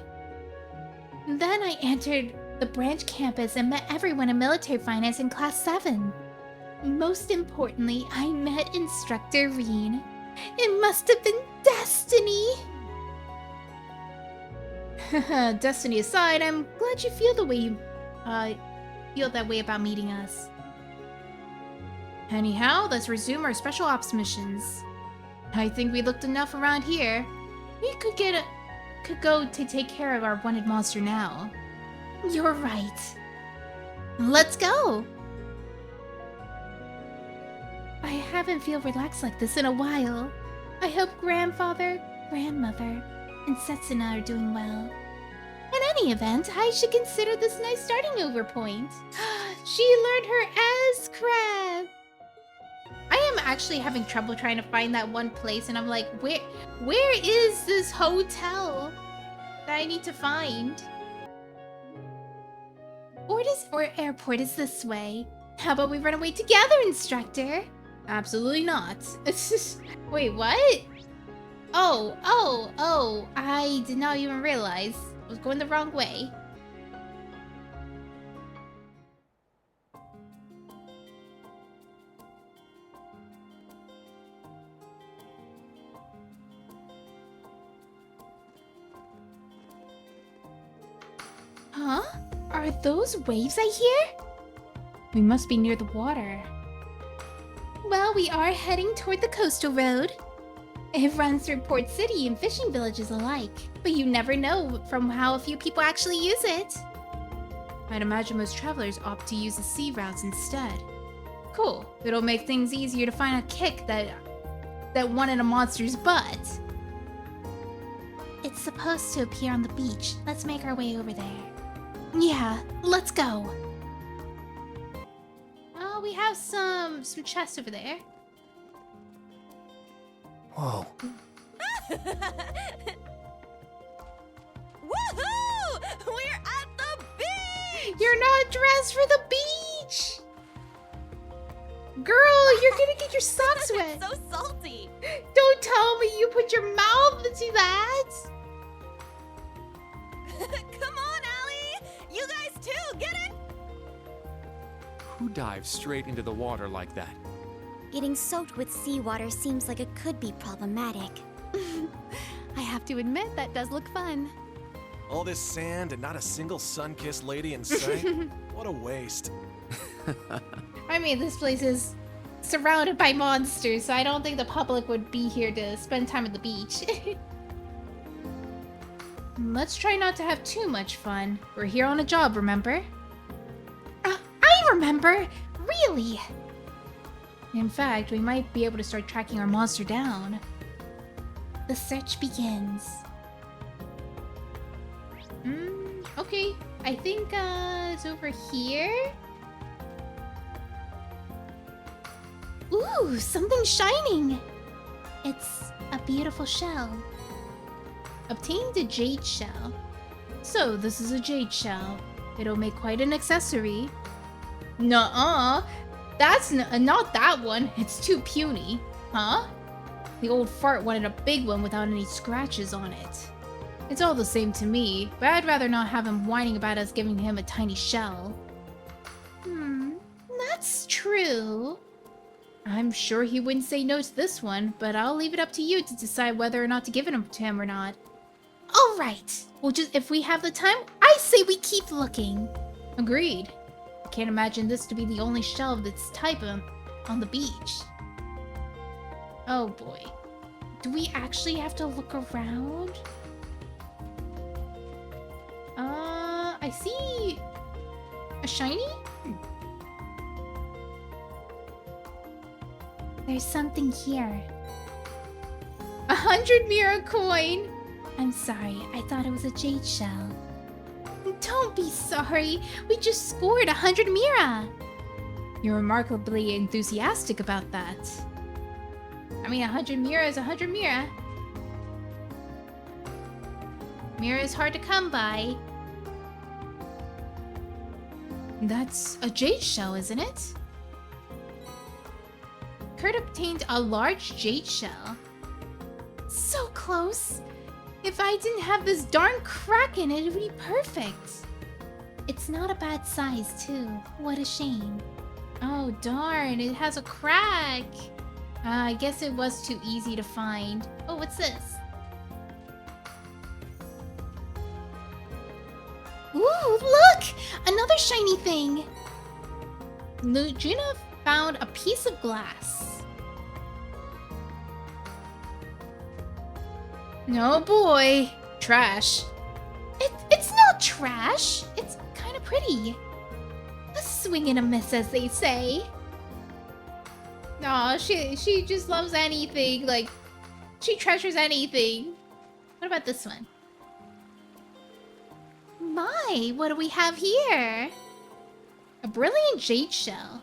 Then I entered the branch campus and met everyone in military finance in class 7. Most importantly, I met Instructor Reen. It must have been destiny! Destiny aside, I'm glad you feel the way you feel that way about meeting us. Anyhow, let's resume our special ops missions. I think we looked enough around here. We could go to take care of our wanted monster now. You're right. Let's go! I haven't felt relaxed like this in a while. I hope grandfather, grandmother, and Setsuna are doing well. In any event, I should consider this a nice starting over point. She learned her S-crab! I am actually having trouble trying to find that one place, and I'm like, where is this hotel that I need to find? Or airport is this way. How about we run away together, Instructor? Absolutely not. Wait, what? Oh, I did not even realize. I was going the wrong way. Huh? Are those waves I hear? We must be near the water. Well, we are heading toward the coastal road. It runs through Port City and fishing villages alike, but you never know from how a few people actually use it. I'd imagine most travelers opt to use the sea routes instead. Cool. It'll make things easier to find a kick that one in a monster's butt. It's supposed to appear on the beach. Let's make our way over there. Yeah, let's go. Oh, we have some chests over there. Whoa. Woohoo! We're at the beach! You're not dressed for the beach! Girl, you're gonna get your socks wet. So salty. Don't tell me you put your mouth into that. Who dives straight into the water like that? Getting soaked with seawater seems like it could be problematic. I have to admit, that does look fun. All this sand and not a single sun-kissed lady in sight? What a waste. I mean, this place is surrounded by monsters, so I don't think the public would be here to spend time at the beach. Let's try not to have too much fun. We're here on a job, remember? I remember! Really? In fact, we might be able to start tracking our monster down. The search begins. Okay. I think, it's over here? Ooh, something shining! It's a beautiful shell. Obtained a jade shell. So, this is a jade shell. It'll make quite an accessory. Nuh-uh. That's not that one. It's too puny. Huh? The old fart wanted a big one without any scratches on it. It's all the same to me, but I'd rather not have him whining about us giving him a tiny shell. That's true. I'm sure he wouldn't say no to this one, but I'll leave it up to you to decide whether or not to give it to him or not. All right. Well, just if we have the time, I say we keep looking. Agreed. I can't imagine this to be the only shell of its type on the beach. Oh boy. Do we actually have to look around? I see a shiny? There's something here. 100 Mira coin! I'm sorry, I thought it was a jade shell. Don't be sorry. We just scored 100 Mira. You're remarkably enthusiastic about that. I mean, 100 Mira is 100 Mira. Mira is hard to come by. That's a jade shell, isn't it? Kurt obtained a large jade shell. So close. If I didn't have this darn crack in it, it would be perfect. It's not a bad size, too. What a shame. Oh, darn. It has a crack. I guess it was too easy to find. Oh, what's this? Ooh, look! Another shiny thing! Lugina found a piece of glass. Oh boy. Trash. It's not trash. It's kind of pretty. A swing and a miss, as they say. Aw, she just loves anything. Like, she treasures anything. What about this one? My, what do we have here? A brilliant jade shell.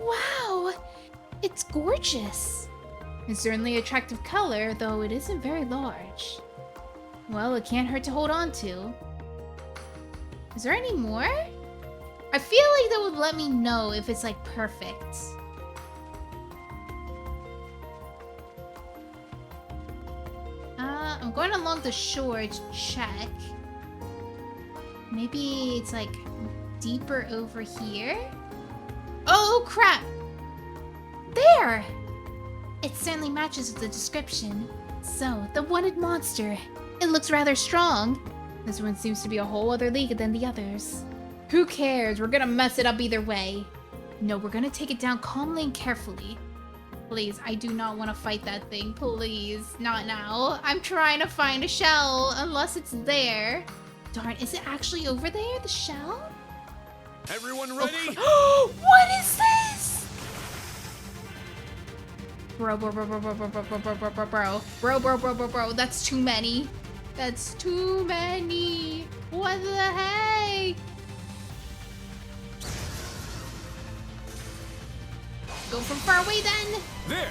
Wow, it's gorgeous. It's certainly an attractive color, though it isn't very large. Well, it can't hurt to hold on to. Is there any more? I feel like that would let me know if it's like perfect. I'm going along the shore to check. Maybe it's like deeper over here? Oh crap! There! It certainly matches with the description. So, the wanted monster. It looks rather strong. This one seems to be a whole other league than the others. Who cares? We're gonna mess it up either way. No, we're gonna take it down calmly and carefully. Please, I do not want to fight that thing. Please, not now. I'm trying to find a shell, unless it's there. Darn, is it actually over there, the shell? Everyone ready? Oh, what is this? Bro, that's too many. That's too many. What the heck? Go from far away then. There.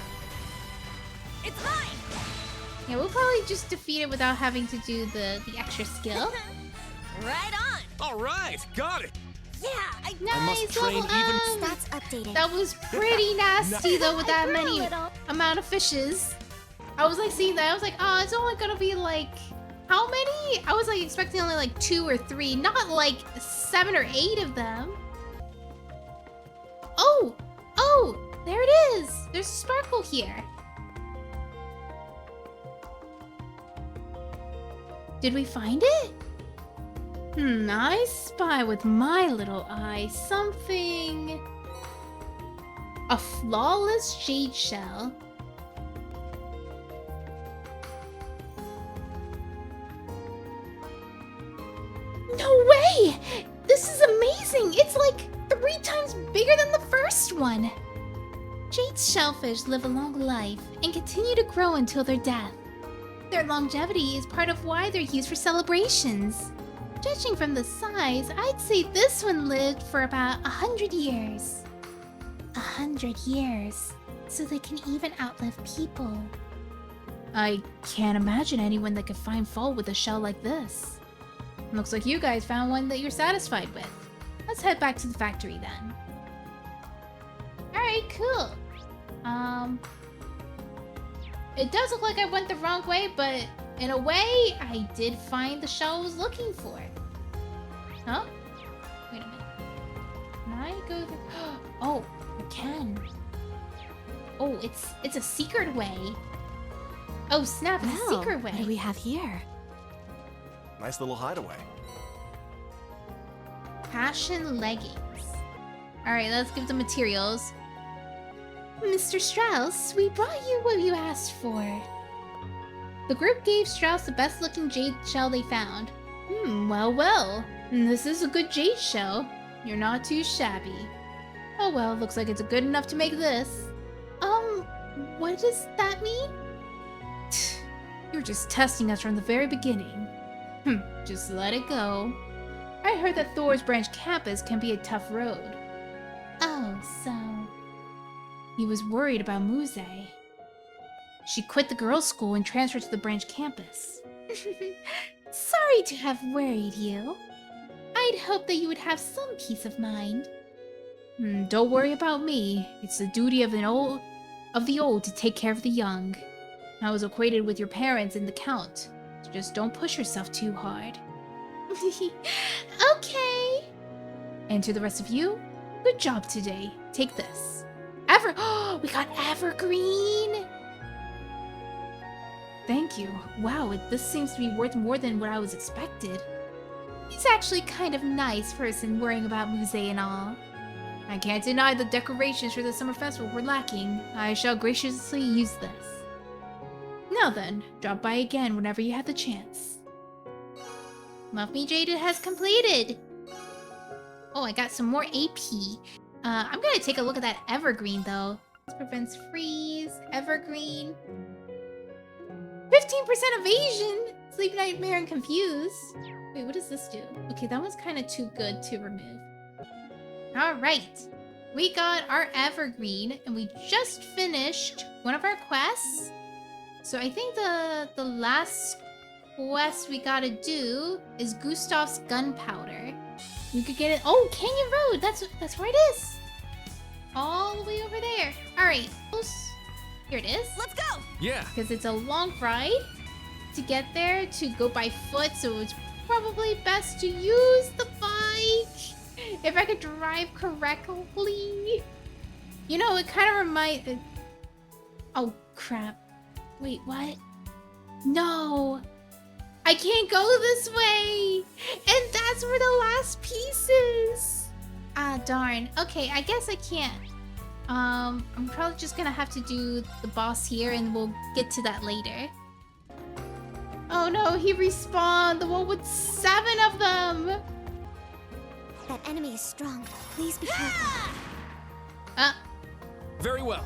It's mine! Yeah, we'll probably just defeat it without having to do the extra skill. Right on! All right, got it. Yeah, Nice, must train level even- up. Stats updated. That was pretty nasty though with that I grew a many little. amount of fishes. I was like seeing that, I was like, oh, it's only gonna be like How many? I was like expecting only like 2 or 3, not like 7 or 8 of them. Oh, there it is. There's a sparkle here. Did we find it? I spy with my little eye something. A flawless jade shell. No way! This is amazing! It's like 3 times bigger than the first one! Jade shellfish live a long life and continue to grow until their death. Their longevity is part of why they're used for celebrations. Judging from the size, I'd say this one lived for about 100 years. 100 years, so they can even outlive people. I can't imagine anyone that could find fault with a shell like this. Looks like you guys found one that you're satisfied with. Let's head back to the factory then. Alright, cool. It does look like I went the wrong way, but in a way, I did find the shell I was looking for. Huh? Wait a minute. Can I go through? Oh, I can. Oh, it's a secret way. Oh snap, it's a secret way. What do we have here? Nice little hideaway. Passion leggings. Alright, let's give the materials. Mr. Strauss, we brought you what you asked for. The group gave Strauss the best looking jade shell they found. Well. This is a good jade shell. You're not too shabby. Oh well, looks like it's good enough to make this. What does that mean? You're just testing us from the very beginning. Just let it go. I heard that Thor's branch campus can be a tough road. Oh, so... He was worried about Musse. She quit the girls' school and transferred to the branch campus. Sorry to have worried you. I'd hoped that you would have some peace of mind. Don't worry about me. It's the duty of the old to take care of the young. I was acquainted with your parents and the Count. So just don't push yourself too hard. Okay. And to the rest of you, good job today. Take this. We got evergreen! Thank you. Wow, this seems to be worth more than what I was expected. He's actually kind of nice person worrying about Musse and all. I can't deny the decorations for the summer festival were lacking. I shall graciously use this. Now then, drop by again whenever you have the chance. Love Me Jaded has completed! Oh, I got some more AP. I'm gonna take a look at that evergreen though. This prevents freeze, evergreen. 15% evasion! Sleep Nightmare and Confused. Wait, what does this do? Okay, that one's kind of too good to remove. Alright. We got our evergreen and we just finished one of our quests. So I think the last quest we gotta do is Gustav's gunpowder. We could get it. Oh, Canyon Road. That's where it is. All the way over there. All right. Here it is. Let's go! Yeah. Because it's a long ride to get there, to go by foot, so it's probably best to use the bike if I could drive correctly. You know, it kind of reminds... Oh, crap. Wait, what? No. I can't go this way! And that's where the last piece is! Ah, darn. Okay, I guess I can't. I'm probably just gonna have to do the boss here and we'll get to that later. Oh no, he respawned! The one with 7 of them! That enemy is strong. Please be careful. Very well.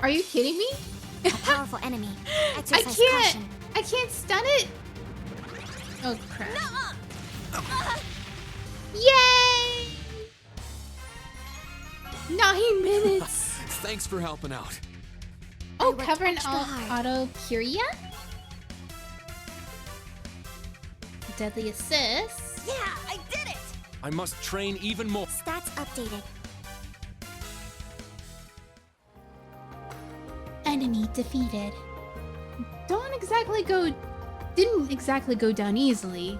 Are you kidding me? A powerful enemy. Exercise caution. I can't stun it! Oh crap. Yay! 9 minutes! Thanks for helping out. Oh, worked cover an extra hard. auto curia? Deadly assist. Yeah, I did it! I must train even more. Stats updated. Enemy defeated. didn't exactly go down easily.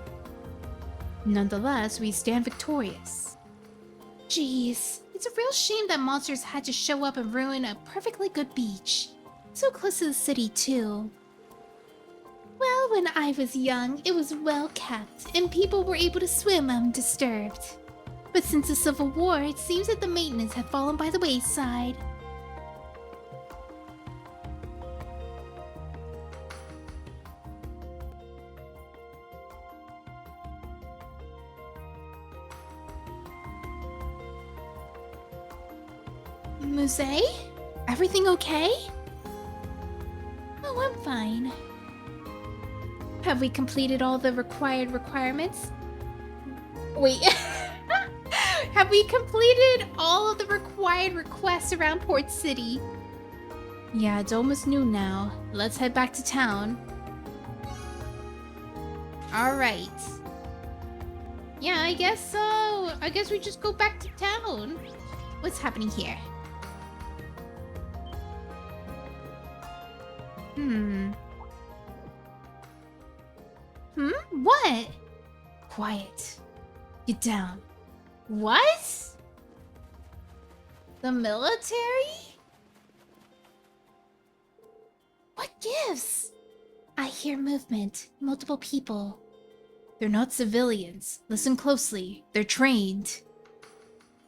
Nonetheless, we stand victorious. Jeez, it's a real shame that monsters had to show up and ruin a perfectly good beach. So close to the city, too. Well, when I was young, it was well kept, and people were able to swim undisturbed. But since the Civil War, it seems that the maintenance had fallen by the wayside. Musse? Everything okay? Oh, I'm fine. Have we completed all the requirements? Wait. Have we completed all of the required requests around Port City? Yeah, it's almost noon now. Let's head back to town. Alright. Yeah, I guess so. I guess we just go back to town. What's happening here? What? Quiet. Get down. What? The military? What gives? I hear movement. Multiple people. They're not civilians. Listen closely. They're trained.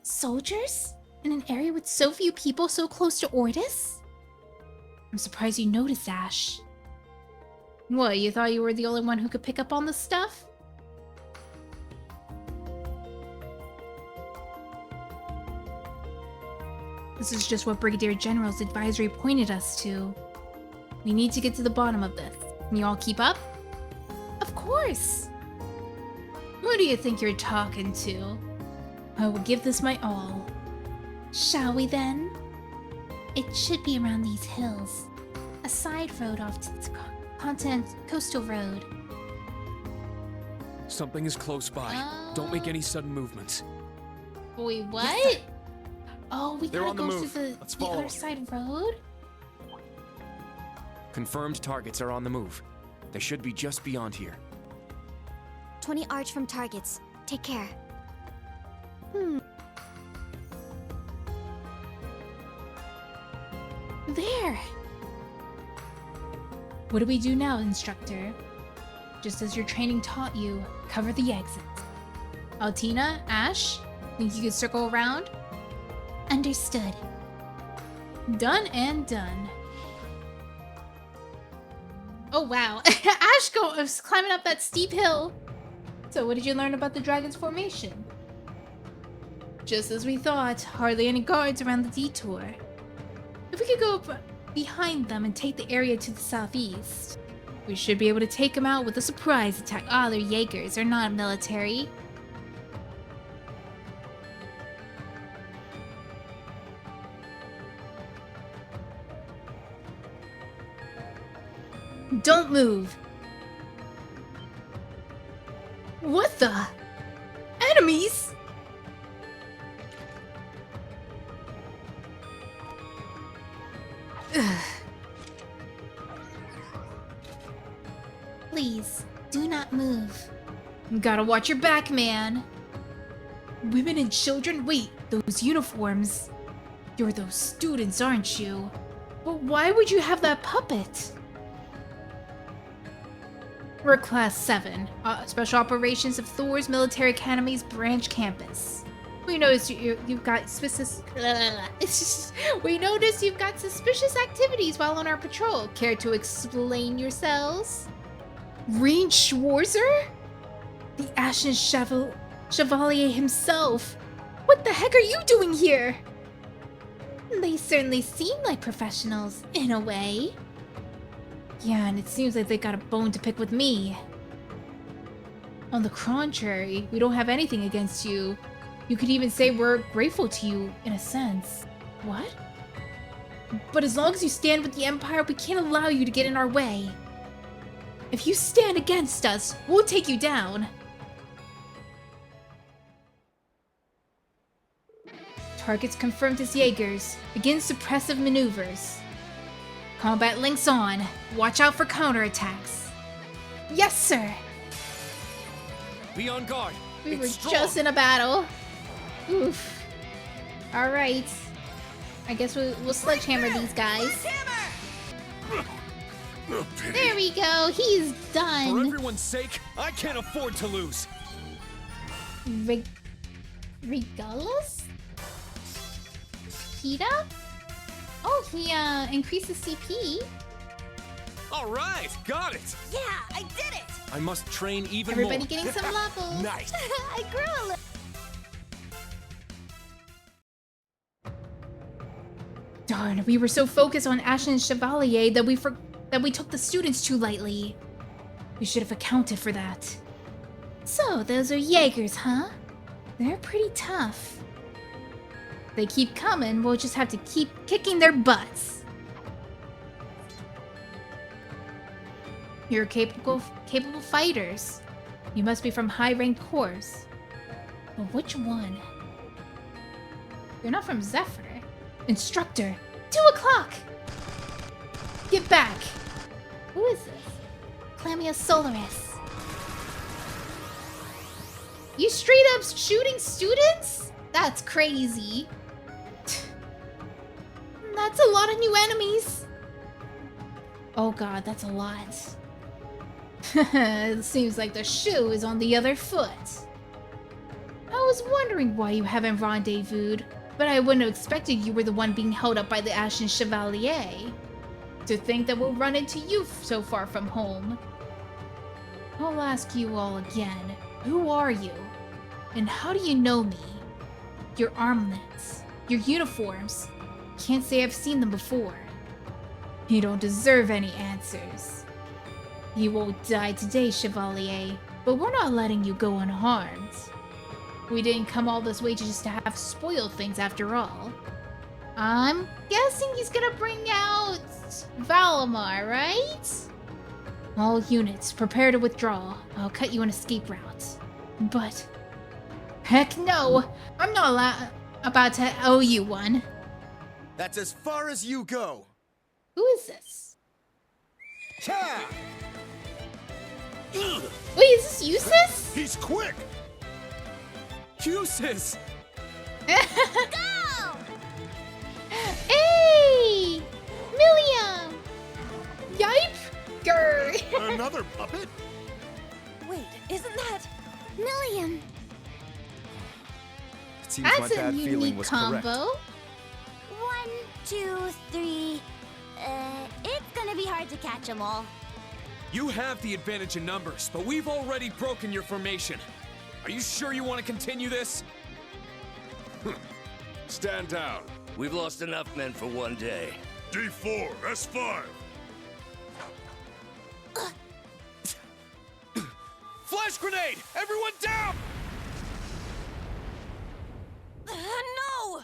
Soldiers? In an area with so few people so close to Ordis? I'm surprised you noticed, Ash. What, you thought you were the only one who could pick up on this stuff? This is just what Brigadier General's advisory pointed us to. We need to get to the bottom of this. Can you all keep up? Of course! Who do you think you're talking to? I will give this my all. Shall we then? It should be around these hills. A side road off to the coastal road. Something is close by. Don't make any sudden movements. Wait, what? Oh, we They're gotta on the go move. through Let's the follow. other side road? Confirmed targets are on the move. They should be just beyond here. 20 arch from targets. Take care. There! What do we do now, instructor? Just as your training taught you, cover the exits. Altina, Ash, think you could circle around? Understood. Done and done. Oh wow, Ash was climbing up that steep hill. So what did you learn about the dragon's formation? Just as we thought, hardly any guards around the detour. If we could go behind them and take the area to the southeast, we should be able to take them out with a surprise attack. Ah, they're Jaegers, they're not military. Don't move! What the? Enemies? Ugh. Please, do not move. Gotta watch your back, man. Women and children? Wait, those uniforms. You're those students, aren't you? But why would you have that puppet? We're Class 7, Special Operations of Thor's Military Academy's branch campus. We noticed you've got we noticed you've got suspicious activities while on our patrol. Care to explain yourselves? Reed Schwarzer? The Ashen Chevalier himself. What the heck are you doing here? They certainly seem like professionals, in a way. Yeah, and it seems like they got a bone to pick with me. On the contrary, we don't have anything against you. You could even say we're grateful to you, in a sense. What? But as long as you stand with the Empire, we can't allow you to get in our way. If you stand against us, we'll take you down. Targets confirmed as Jaegers. Begin suppressive maneuvers. Combat links on. Watch out for counterattacks. Yes, sir. Be on guard. We were It's strong. just in a battle. Oof. Alright. I guess we'll sledgehammer these guys. There we go. He's For done. everyone's sake, I can't afford to lose. Regalis? Kita? Oh, he increases CP. All right, got it. Yeah, I did it! I must train even Everybody more. getting some levels. Nice. I grew a little. Darn, we were so focused on Ashen Chevalier that we took the students too lightly. We should have accounted for that. So, those are Jaegers, huh? They're pretty tough. They keep coming, we'll just have to keep kicking their butts. You're capable fighters. You must be from high-ranked corps. But which one? You're not from Zephyr. Instructor, 2 o'clock! Get back! Who is this? Clamia Solaris. You straight up shooting students? That's crazy. That's a lot of new enemies. Oh god, that's a lot. It seems like the shoe is on the other foot. I was wondering why you haven't rendezvoused, but I wouldn't have expected you were the one being held up by the Ashen Chevalier. To think that we'll run into you so far from home. I'll ask you all again. Who are you? And how do you know me? Your armlets, your uniforms. Can't say I've seen them before. You don't deserve any answers. You won't die today, Chevalier, but we're not letting you go unharmed. We didn't come all this way just to have spoiled things after all. I'm guessing he's gonna bring out Valimar, right? All units, prepare to withdraw. I'll cut you an escape route. But... heck no! I'm not about to owe you one. That's as far as you go. Who is this? Ha! Wait, is this Eustace? He's quick. Uses! Go! Hey! Milliam! Yipe! Grr! Another puppet? Wait, isn't that... Milliam! It seems my That's a bad feeling unique was combo. correct. 1, 2, 3. It's gonna be hard to catch them all. You have the advantage in numbers, but we've already broken your formation. Are you sure you want to continue this? Stand down. We've lost enough men for one day. D4, S5. Flash grenade! Everyone down! no!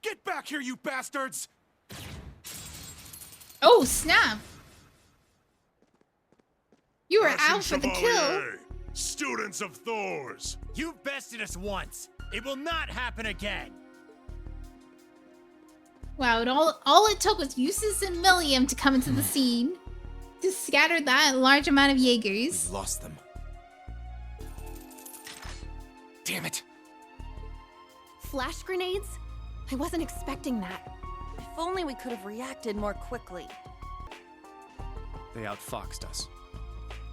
Get back here, you bastards! Oh, snap! You were Ashen out for the kill. Chevalier, students of Thor's. You've bested us once. It will not happen again. Wow, and all it took was Eustace and Milliam to come into the scene. To scatter that large amount of Jaegers. We've lost them. Damn it. Flash grenades? I wasn't expecting that. If only we could have reacted more quickly. They outfoxed us.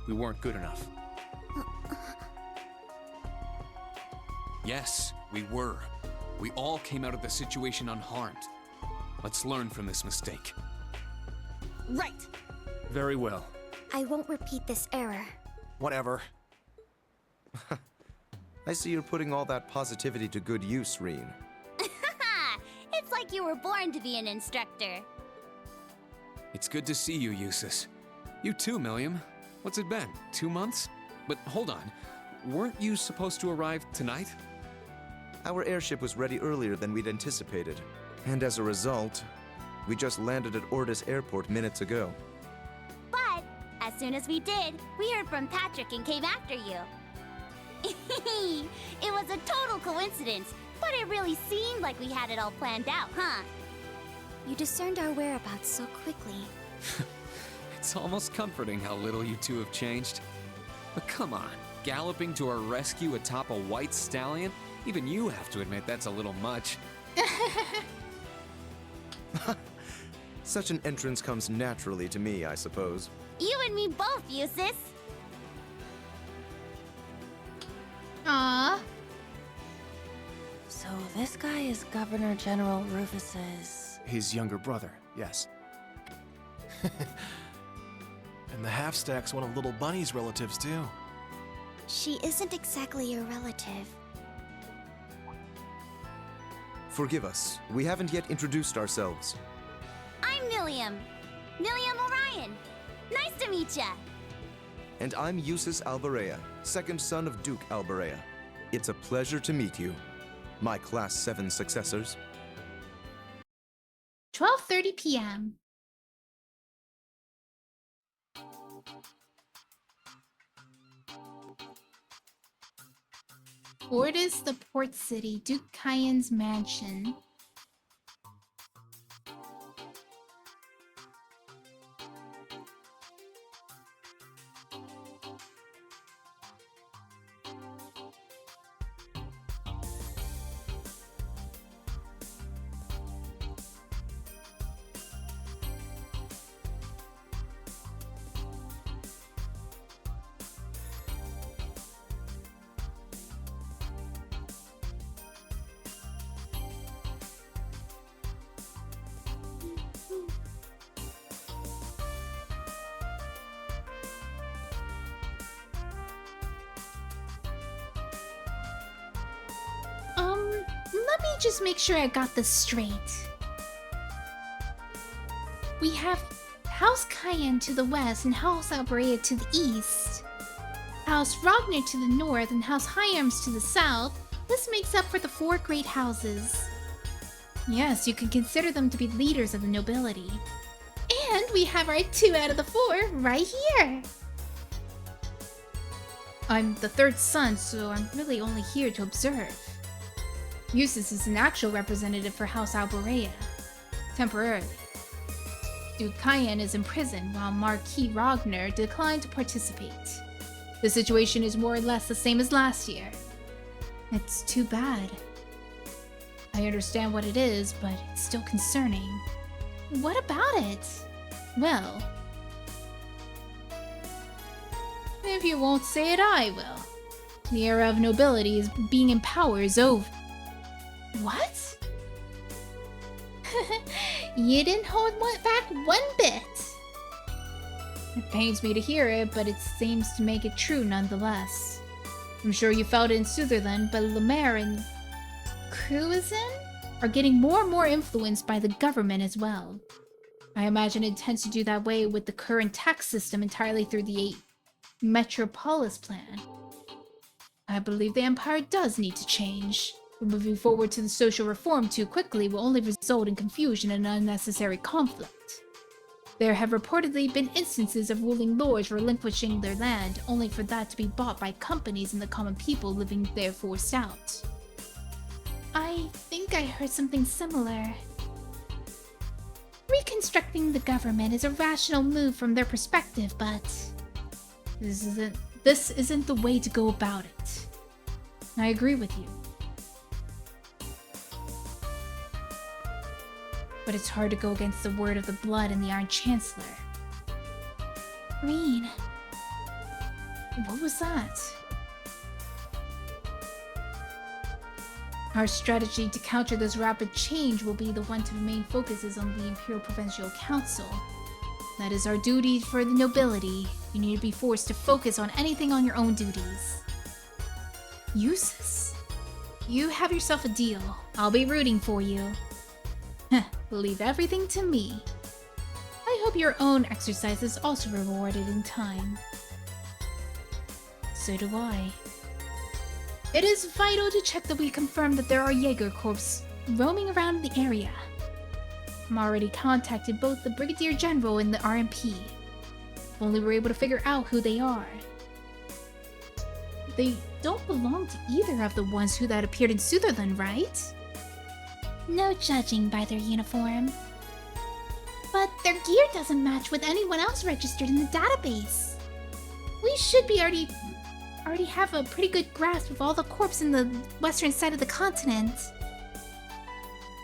We weren't good enough. Yes, we were. We all came out of the situation unharmed. Let's learn from this mistake. Right. Very well. I won't repeat this error. Whatever. I see you're putting all that positivity to good use, Reen. It's like you were born to be an instructor. It's good to see you, Eustace. You too, Milliam. What's it been? 2 months? But hold on. Weren't you supposed to arrive tonight? Our airship was ready earlier than we'd anticipated. And as a result, we just landed at Ordis Airport minutes ago. But as soon as we did, we heard from Patrick and came after you. It was a total coincidence, but it really seemed like we had it all planned out, huh? You discerned our whereabouts so quickly. It's almost comforting how little you two have changed. But come on, galloping to our rescue atop a white stallion? Even you have to admit that's a little much. Such an entrance comes naturally to me, I suppose. You and me both, Eustace! Aww. So this guy is Governor General Rufus's... His younger brother, yes. And the half-stack's one of Little Bunny's relatives, too. She isn't exactly your relative. Forgive us, we haven't yet introduced ourselves. I'm Milliam. Milliam Orion. Nice to meet ya! And I'm Eustace Alberea, second son of Duke Alberea. It's a pleasure to meet you, my Class 7 successors. 12:30 p.m. Ordis, the port city, Duke Cayenne's mansion. Let me just make sure I got this straight. We have House Cayenne to the west and House Alberea to the east. House Rogner to the north and House Hyams to the south. This makes up for the 4 great houses. Yes, you can consider them to be leaders of the nobility. And we have our 2 out of the 4 right here. I'm the 3rd son, so I'm really only here to observe. Eustace is an actual representative for House Alberea. Temporarily. Duke Cayenne is in prison, while Marquis Rogner declined to participate. The situation is more or less the same as last year. It's too bad. I understand what it is, but it's still concerning. What about it? Well... if you won't say it, I will. The era of nobility is being in power is over. What? You didn't hold back one bit. It pains me to hear it, but it seems to make it true nonetheless. I'm sure you felt it in Sutherland, but Lemaire and Cruisin are getting more and more influenced by the government as well. I imagine it intends to do that way with the current tax system entirely through the Metropolis plan. I believe the Empire does need to change. Moving forward to the social reform too quickly will only result in confusion and unnecessary conflict. There have reportedly been instances of ruling lords relinquishing their land, only for that to be bought by companies and the common people living there forced out. I think I heard something similar. Reconstructing the government is a rational move from their perspective, but this isn't the way to go about it. I agree with you. But it's hard to go against the word of the Blood and the Iron Chancellor. Green. What was that? Our strategy to counter this rapid change will be the one to remain focuses on the Imperial Provincial Council. That is our duty for the nobility. You need to be forced to focus on anything on your own duties. Eustace, you have yourself a deal. I'll be rooting for you. Leave everything to me. I hope your own exercise is also rewarded in time. So do I. It is vital to check that we confirm that there are Jaeger Corps roaming around the area. I'm already contacted both the Brigadier General and the RMP. If only we're able to figure out who they are. They don't belong to either of the ones that appeared in Sutherland, right? No judging by their uniform. their gear doesn't match with anyone else registered in the database. We should be already have a pretty good grasp of all the corps in the western side of the continent.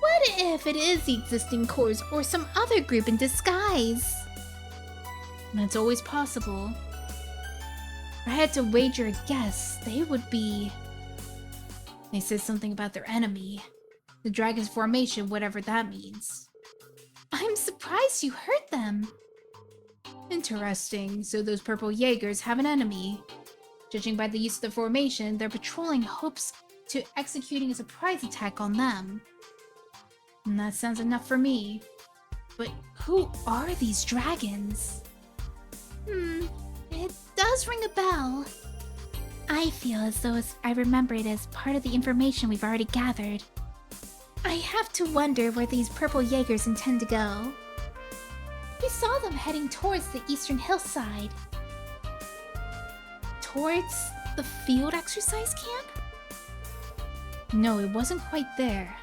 What if it is the existing corps or some other group in disguise? That's always possible. If I had to wager a guess, they would be... They said something about their enemy. The Dragon's Formation, whatever that means. I'm surprised you heard them. Interesting, so those purple Jaegers have an enemy. Judging by the use of the formation, their patrolling hopes to executing a surprise attack on them. And that sounds enough for me. But who are these dragons? It does ring a bell. I feel as though I remember it as part of the information we've already gathered. I have to wonder where these purple Jaegers intend to go. We saw them heading towards the eastern hillside. Towards the field exercise camp? No, it wasn't quite there.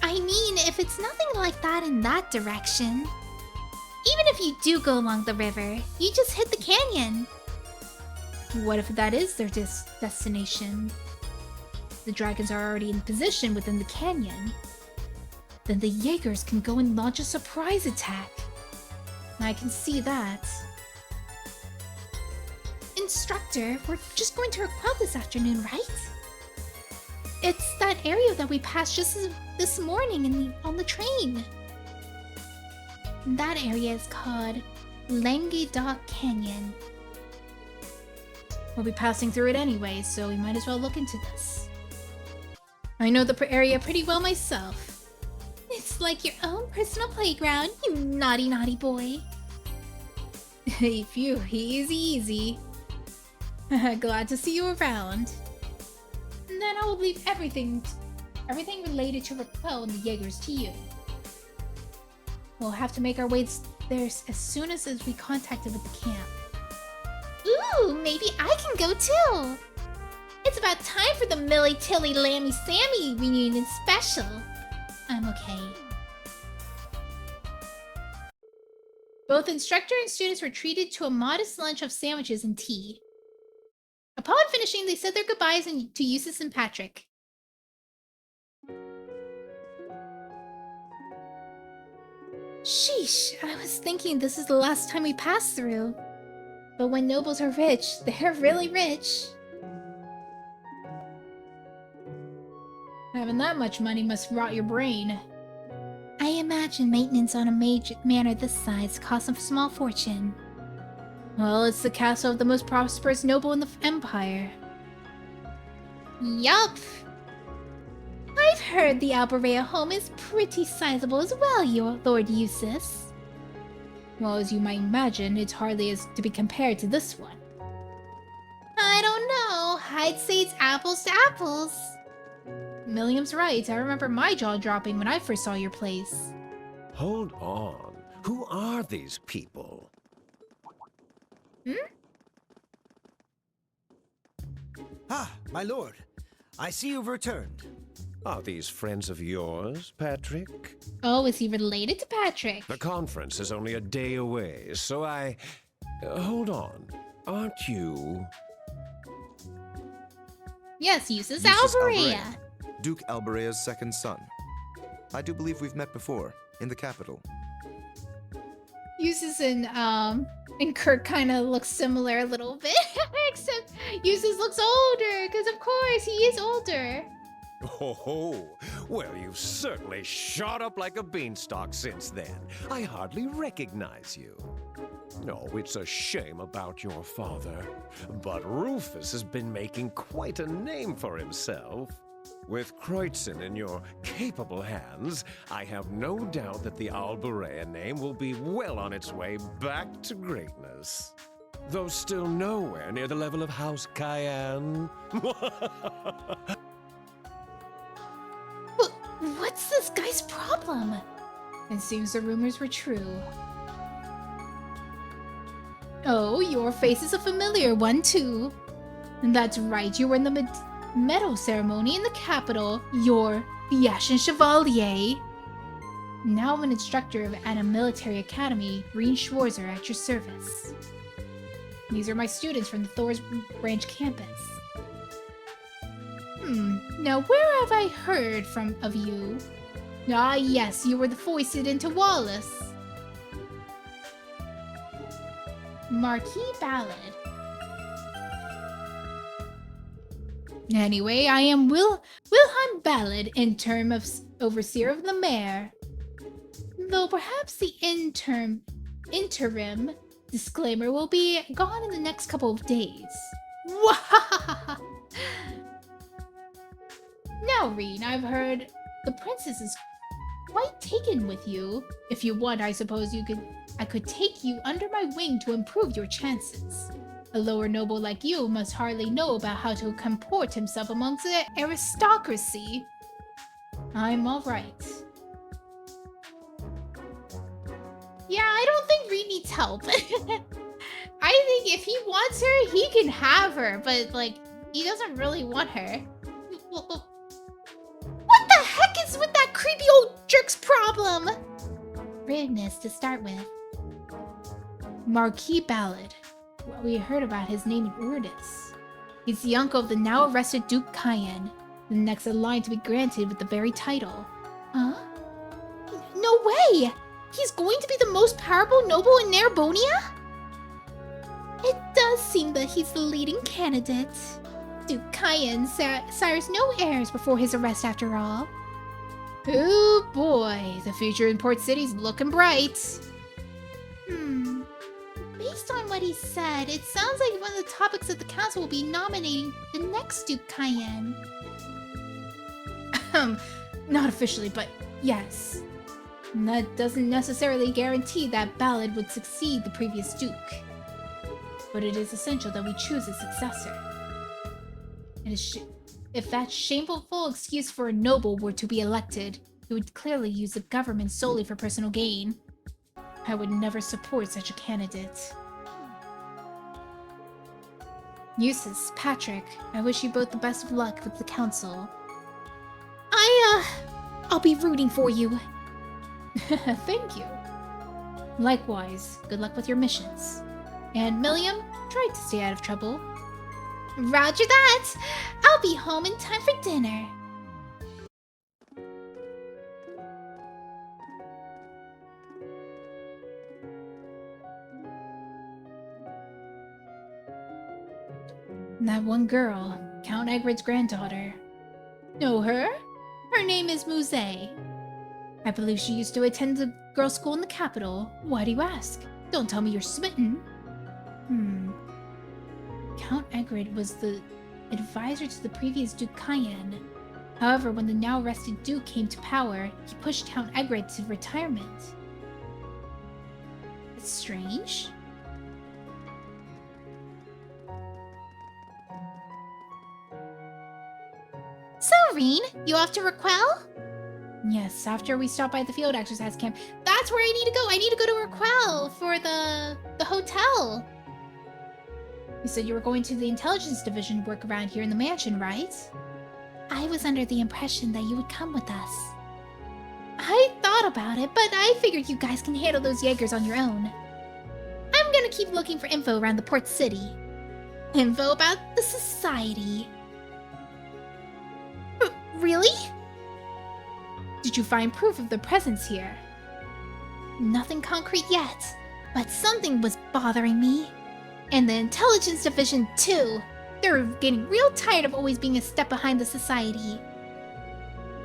I mean, if it's nothing like that in that direction. Even if you do go along the river, you just hit the canyon. What if that is their destination? The dragons are already in position within the canyon. Then the Jaegers can go and launch a surprise attack. I can see that. Instructor, we're just going to Raquel this afternoon, right? It's that area that we passed just this morning on the train. That area is called Languedoc Canyon. We'll be passing through it anyway, so we might as well look into this. I know the area pretty well myself. It's like your own personal playground, you naughty, naughty boy. Hey, phew, easy. Glad to see you around. And then I will leave everything related to Raquel and the Jaegers to you. We'll have to make our way there as soon as we contacted with the camp. Ooh, maybe I can go too! It's about time for the Millie Tilly Lammy Sammy reunion special. I'm okay. Both instructor and students were treated to a modest lunch of sandwiches and tea. Upon finishing, they said their goodbyes to Eustace and Patrick. Sheesh, I was thinking this is the last time we pass through. But when nobles are rich, they're really rich. Having that much money must rot your brain. I imagine maintenance on a manor this size costs a small fortune. Well, it's the castle of the most prosperous noble in the empire. Yup. I've heard the Alberea home is pretty sizable as well, your Lord Eustace. Well, as you might imagine, it's hardly as to be compared to this one. I don't know. I'd say it's apples to apples. Milliam's right. I remember my jaw dropping when I first saw your place. Hold on. Who are these people? Ah, my lord. I see you've returned. Are these friends of yours, Patrick? Oh, is he related to Patrick? The conference is only a day away, so hold on. Aren't you... Yes, Eustace Eustace Alberea. Duke Alberea's second son. I do believe we've met before, in the capital. Eustace and Kirk kind of look similar a little bit, except Eustace looks older, because of course he is older. Oh, well, you've certainly shot up like a beanstalk since then. I hardly recognize you. No, it's a shame about your father, but Rufus has been making quite a name for himself. With Kreutzen in your capable hands, I have no doubt that the Alberea name will be well on its way back to greatness. Though still nowhere near the level of House Cayenne. What's this guy's problem? It seems the rumors were true. Oh, your face is a familiar one too. And that's right, you were in the medal ceremony in the capital. You're the Ashen Chevalier. Now I'm an instructor at a military academy, Reen Schwarzer, at your service. These are my students from the Thor's Branch campus. Now where have I heard of you? Ah yes, you were the foisted into Wallace. Marquis Ballad. Anyway, I am Wilhelm Ballad, interim overseer of the mayor. Though perhaps the interim disclaimer will be gone in the next couple of days. Now, Reen, I've heard the princess is quite taken with you. If you want, I suppose I could take you under my wing to improve your chances. A lower noble like you must hardly know about how to comport himself amongst the aristocracy. I'm all right. Yeah, I don't think Reen needs help. I think if he wants her, he can have her, but like, he doesn't really want her. What the heck is with that creepy old jerk's problem? Rudeness to start with. Marquis Ballad. Well, we heard about his name in Urdis. He's the uncle of the now arrested Duke Cayenne, the next in line to be granted with the very title. Huh? No way! He's going to be the most powerful noble in Narabonia? It does seem that he's the leading candidate. Duke Cayenne sires no heirs before his arrest after all. Oh boy, the future in Port City's looking bright. Based on what he said, it sounds like one of the topics of the council will be nominating the next Duke Cayenne. Not officially, but yes. And that doesn't necessarily guarantee that Ballad would succeed the previous Duke. But it is essential that we choose a successor. If that shameful excuse for a noble were to be elected, he would clearly use the government solely for personal gain. I would never support such a candidate. Eustace, Patrick, I wish you both the best of luck with the council. I'll be rooting for you. Thank you. Likewise, good luck with your missions. And Milliam, try to stay out of trouble. Roger that! I'll be home in time for dinner. That one girl, Count Egred's granddaughter. Know her? Her name is Musse. I believe she used to attend the girls' school in the capital. Why do you ask? Don't tell me you're smitten. Count Egred was the advisor to the previous Duke Cayenne. However, when the now arrested Duke came to power, he pushed Count Egred to retirement. It's strange. So, Reen, you off to Raquel? Yes, after we stop by the field exercise camp. That's where I need to go. I need to go to Raquel for the hotel. You said you were going to the intelligence division work around here in the mansion, right? I was under the impression that you would come with us. I thought about it, but I figured you guys can handle those Jaegers on your own. I'm gonna keep looking for info around the port city. Info about the society. Really? Did you find proof of their presence here? Nothing concrete yet, but something was bothering me. And the intelligence division too. They're getting real tired of always being a step behind the society.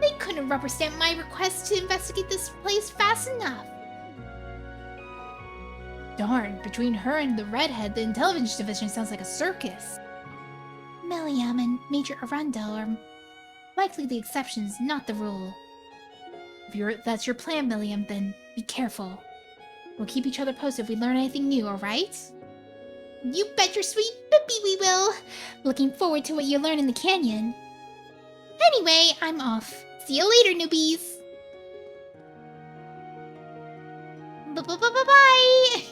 They couldn't rubber stamp my request to investigate this place fast enough. Darn, between her and the redhead, the intelligence division sounds like a circus. Milliam and Major Arundel are likely the exceptions, not the rule. If that's your plan, Milliam, then be careful. We'll keep each other posted if we learn anything new, alright? You bet your sweet bippy we will. Looking forward to what you learn in the canyon. Anyway, I'm off. See you later, newbies. Bye-bye-bye-bye.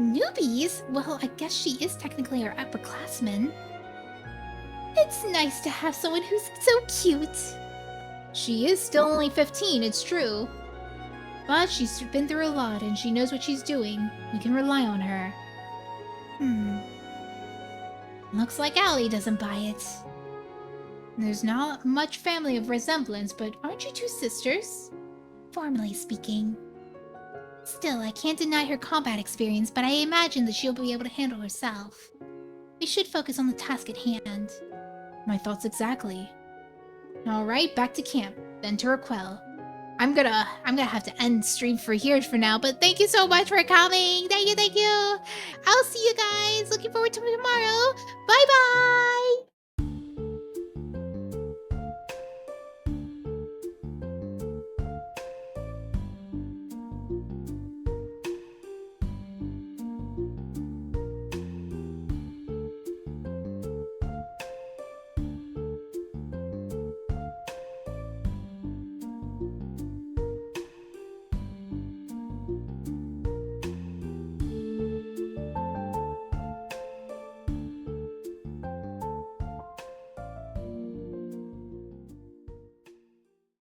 Newbies? Well, I guess she is technically our upperclassman. It's nice to have someone who's so cute. She is still only 15, it's true. But she's been through a lot and she knows what she's doing. We can rely on her. Looks like Allie doesn't buy it. There's not much family of resemblance, but aren't you two sisters? Formally speaking. Still, I can't deny her combat experience, but I imagine that she'll be able to handle herself. We should focus on the task at hand. My thoughts exactly. Alright, back to camp, then to Raquel. I'm gonna have to end stream for here for now, but thank you so much for coming! Thank you! I'll see you guys! Looking forward to tomorrow! Bye-bye!